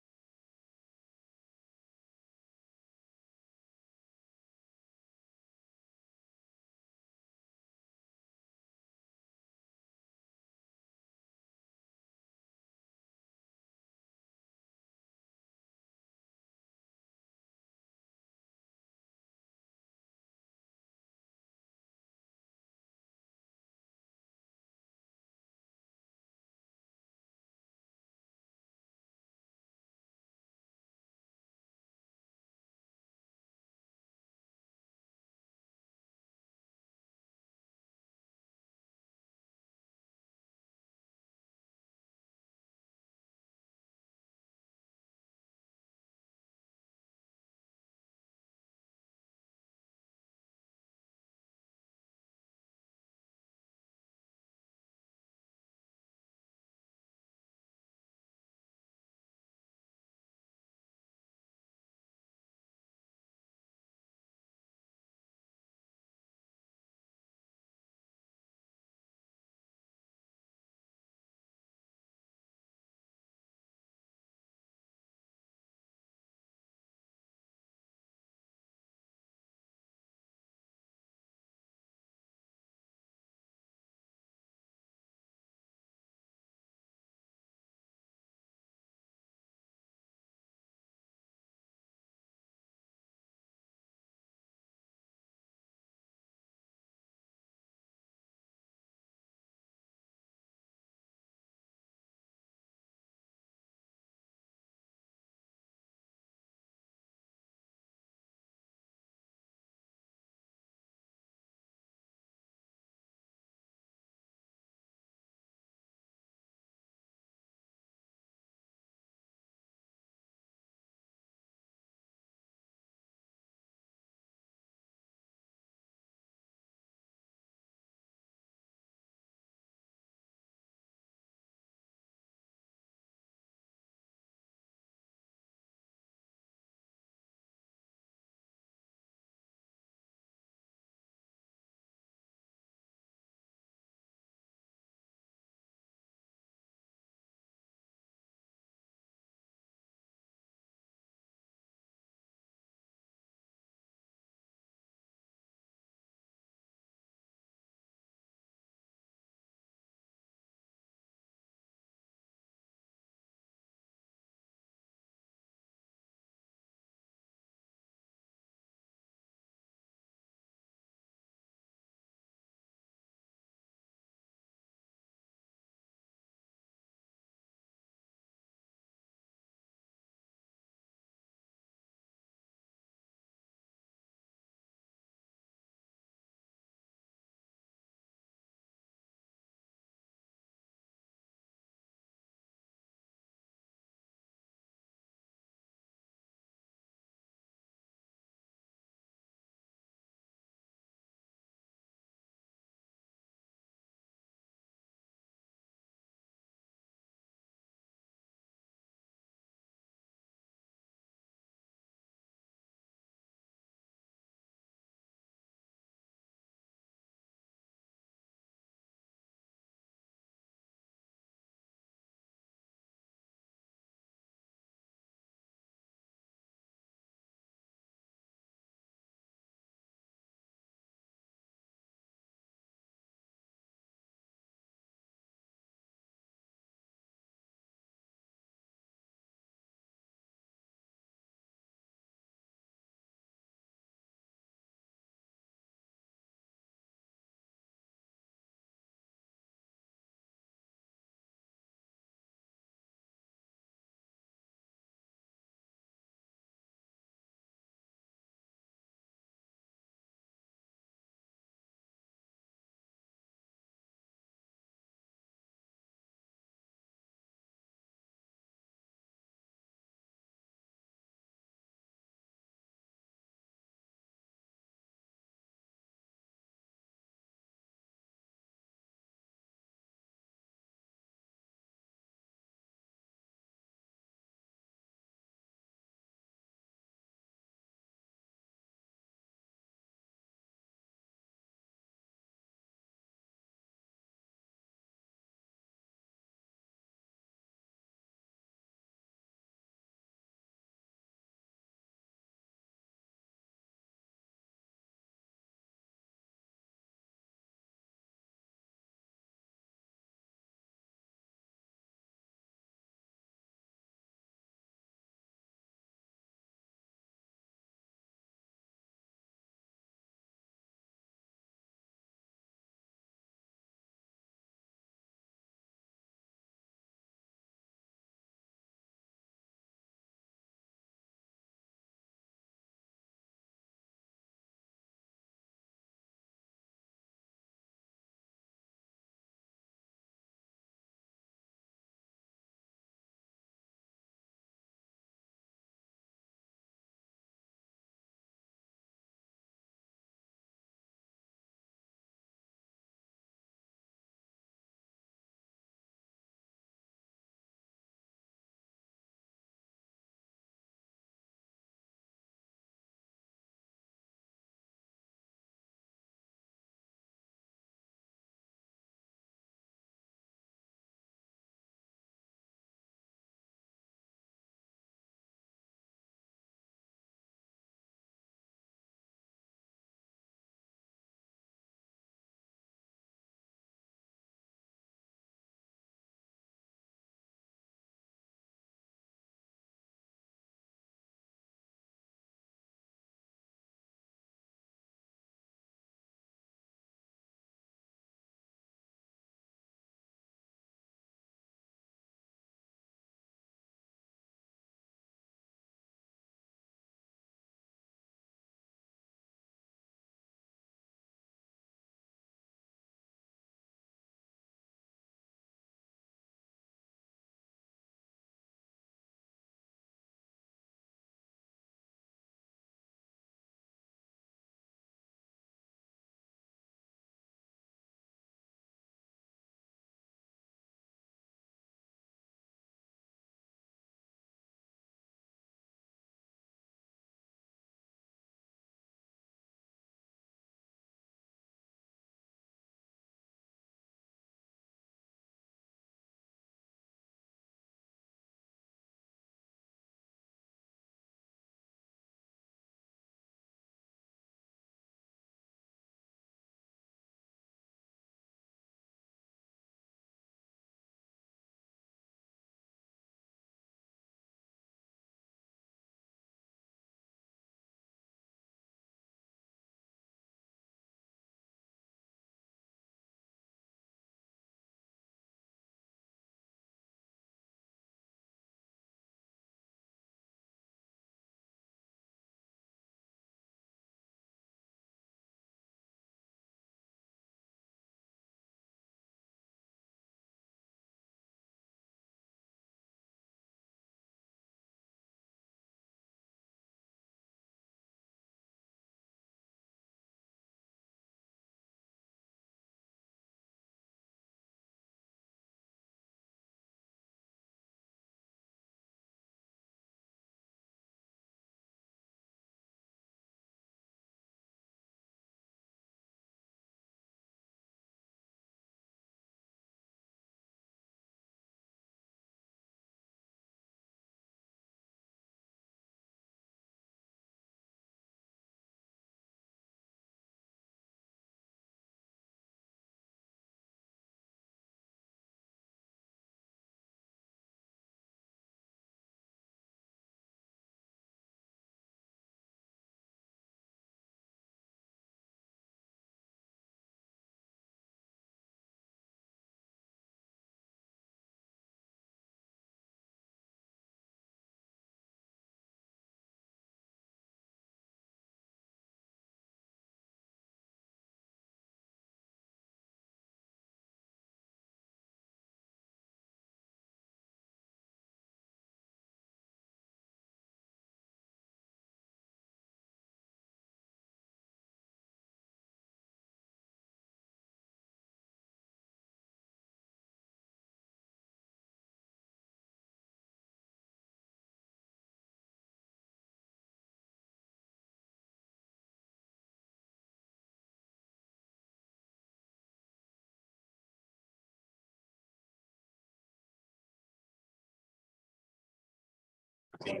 Okay.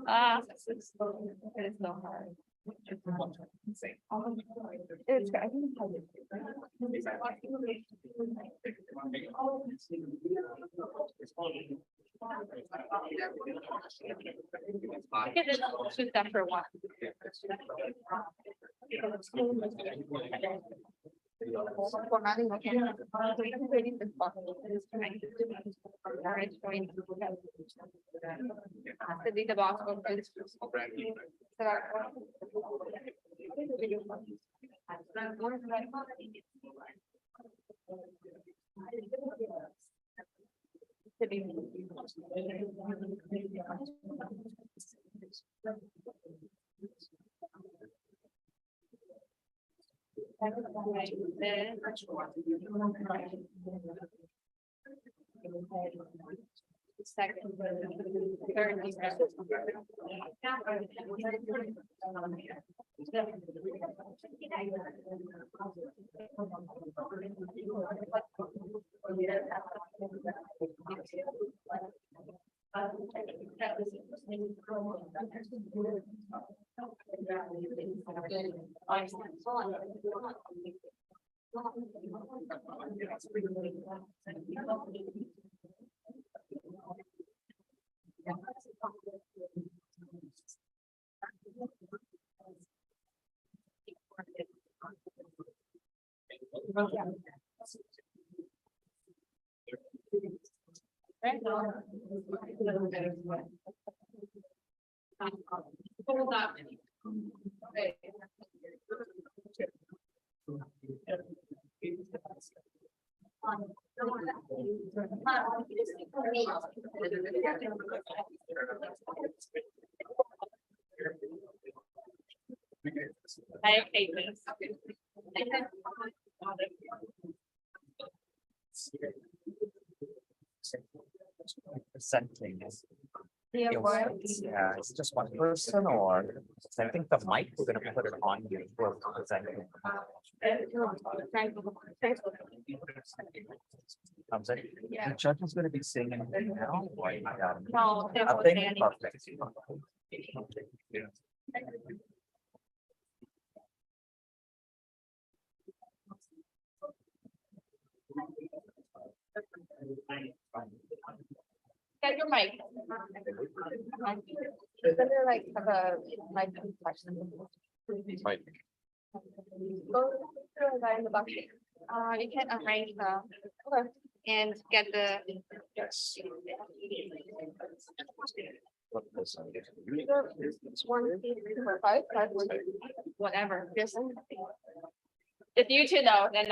Ah, it's so hard. It's, I think I can just choose that for one. Formatting, okay. Delete the box. Second, third. I hate this. Presenting. Yeah, what? Yeah, it's just one person or, I think the mic, we're gonna put it on you for presenting. I'm sorry, Yeah. the judge is gonna be singing now. No, they're I both think standing. perfect. Get your mic. Then they're like have a mic question. Right. Go to the guy in the bucket. You can arrange the, okay, and get the. Yes. One, two, three, four, five, whatever, just. If you two know, then.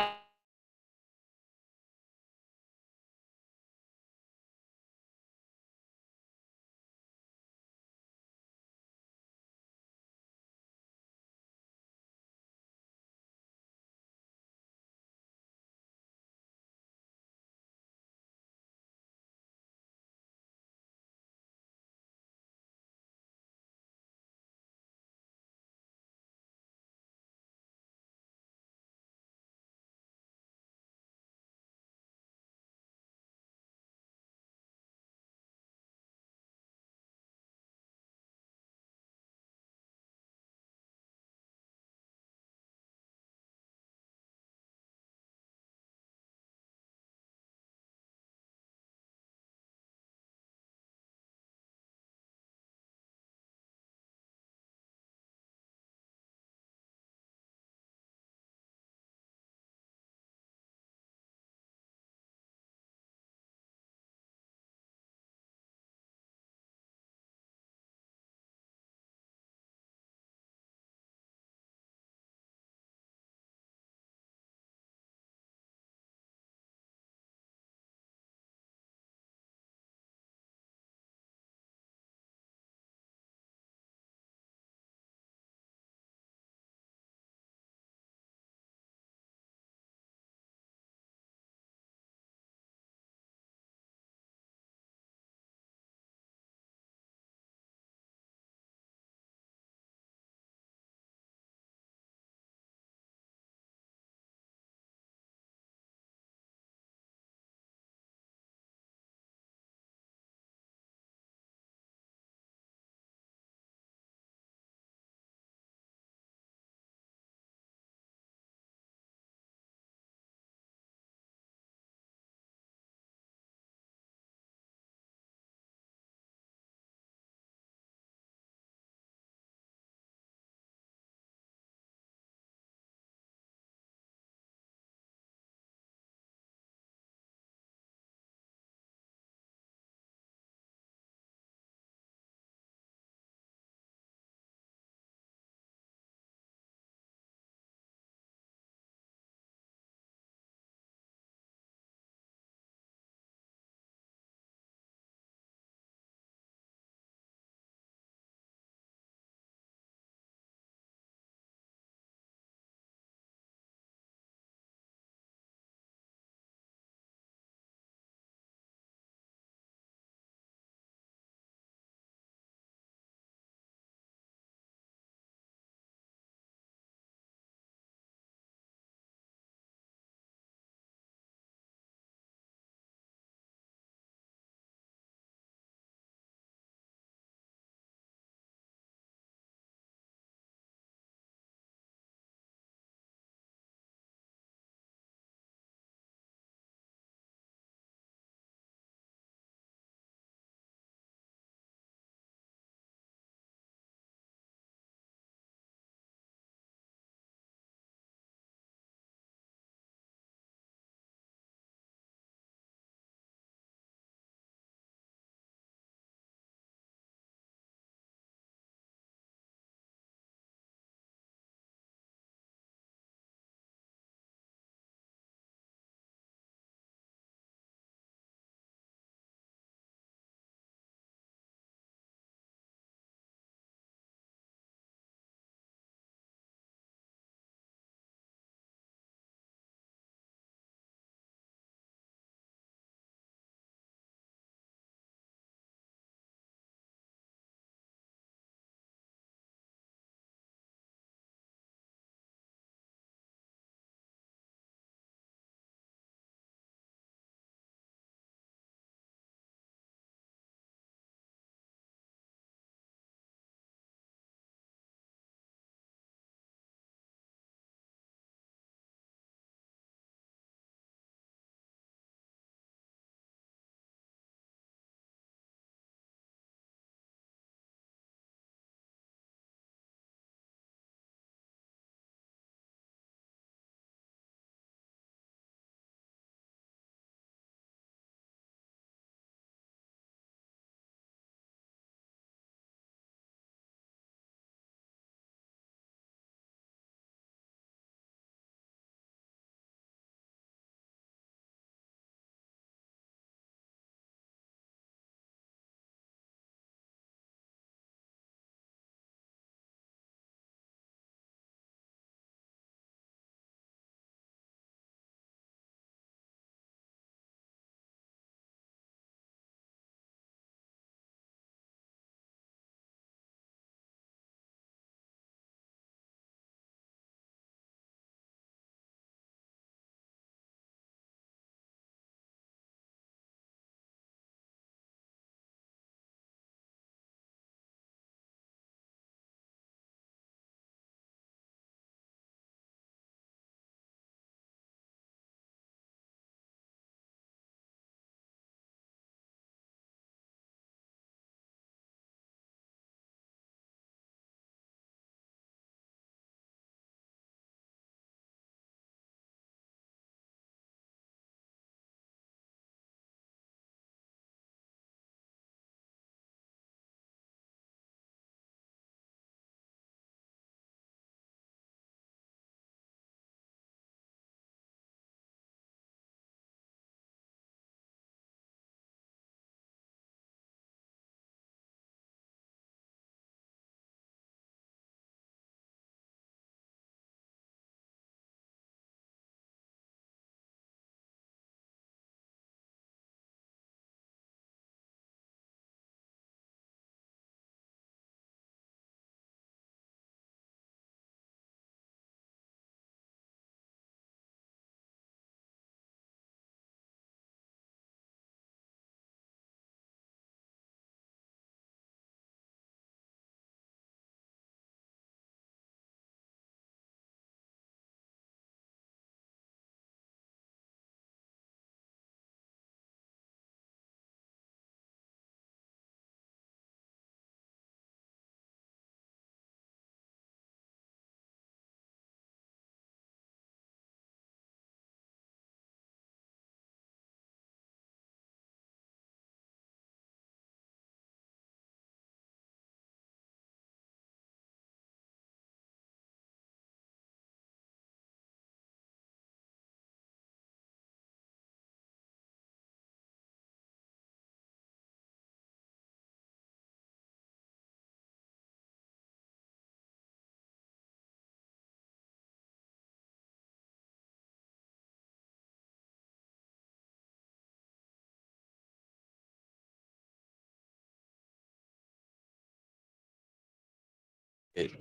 Okay.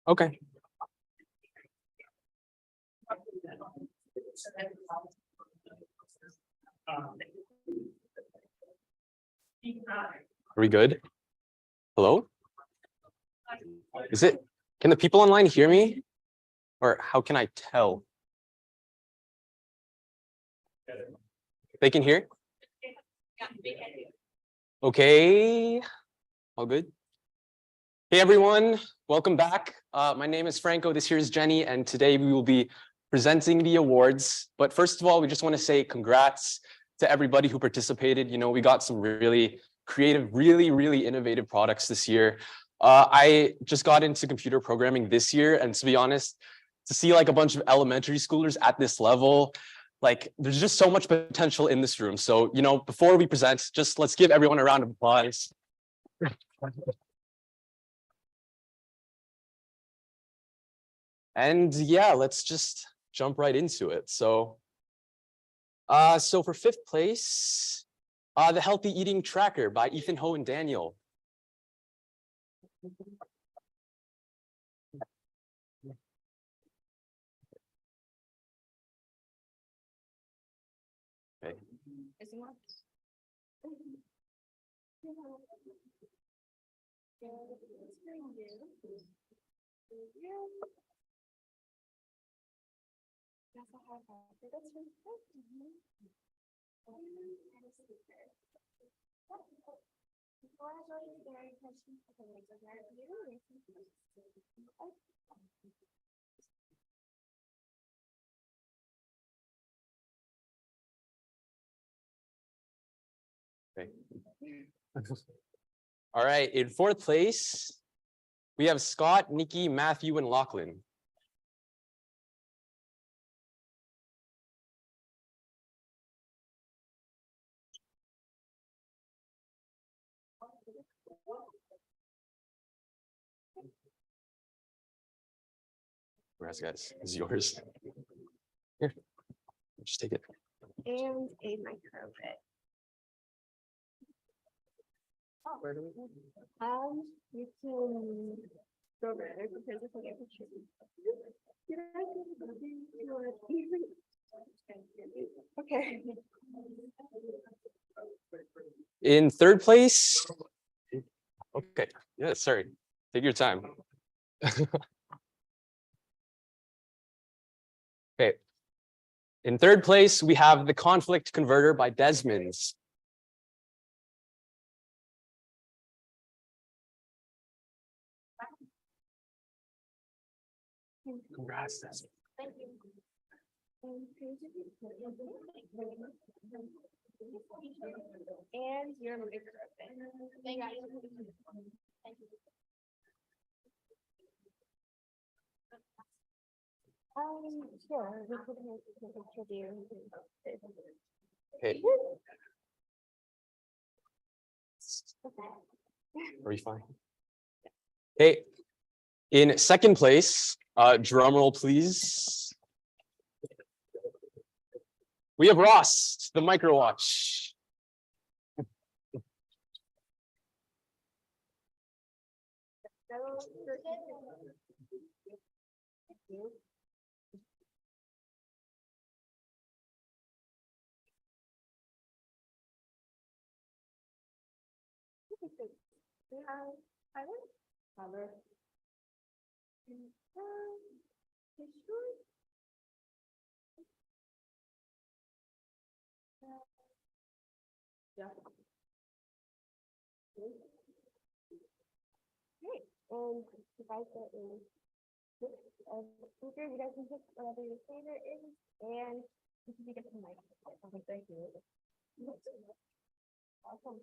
Are we good? Hello? Is it, can the people online hear me? Or how can I tell? They can hear? Okay, all good. Hey everyone, welcome back. My name is Franco, this here is Jenny, and today we will be presenting the awards. But first of all, we just want to say congrats to everybody who participated. You know, we got some really creative, really innovative products this year. I just got into computer programming this year, and to be honest, to see like a bunch of elementary schoolers at this level, like there's just so much potential in this room. So, you know, before we present, just let's give everyone a round of applause. And yeah, let's just jump right into it. So for 5th place, the Healthy Eating Tracker by Ethan Ho and Daniel. Okay. Okay. All right, in 4th place, we have Scott, Nikki, Matthew, and Lachlan. Congrats, guys. This is yours. Here, just take it. And a microbit. Where do we go? You can go there because it's okay. Okay. In 3rd place, okay, yeah, sorry, take your time. Okay, in 3rd place, we have the Conflict Converter by Desmond's. Congrats, Desmond. Thank you. And your microbit. Thank you. Sure, we could make a picture of you. Okay. Are you fine? Okay, in 2nd place, drum roll please. We have Ross, the micro watch. I would cover. Yeah. Great. And if I put in speaker, you guys can pick whatever your favorite is, and you can get the mic. Okay, thank you. Awesome.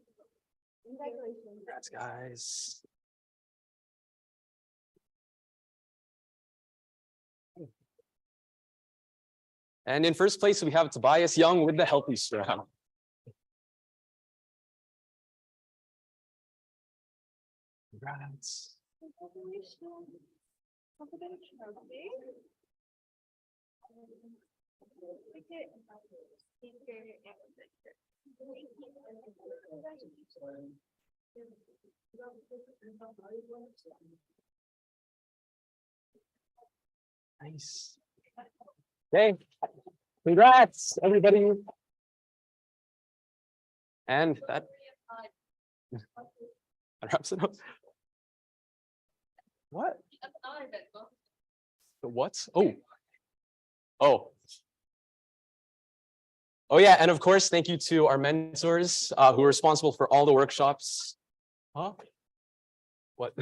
Congratulations. Congrats, guys. And in 1st place, we have Tobias Young with the Healthy Strap. Congrats. Nice. Okay, congrats, everybody. And that wraps it up. What? The what? Oh. Oh. Oh yeah, and of course, thank you to our mentors who are responsible for all the workshops. Huh? What?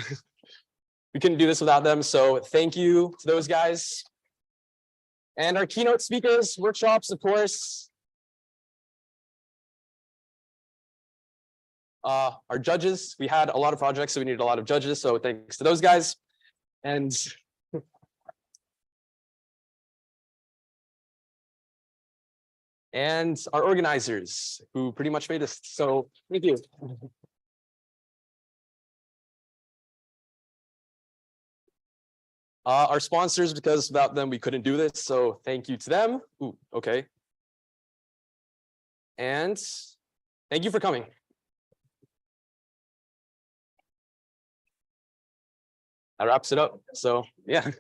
We couldn't do this without them, so thank you to those guys. And our keynote speakers, workshops, of course. Our judges, we had a lot of projects, so we needed a lot of judges, so thanks to those guys. And our organizers who pretty much made this. So thank you. Our sponsors, because without them, we couldn't do this. So thank you to them. Ooh, okay. And thank you for coming. That wraps it up. So yeah.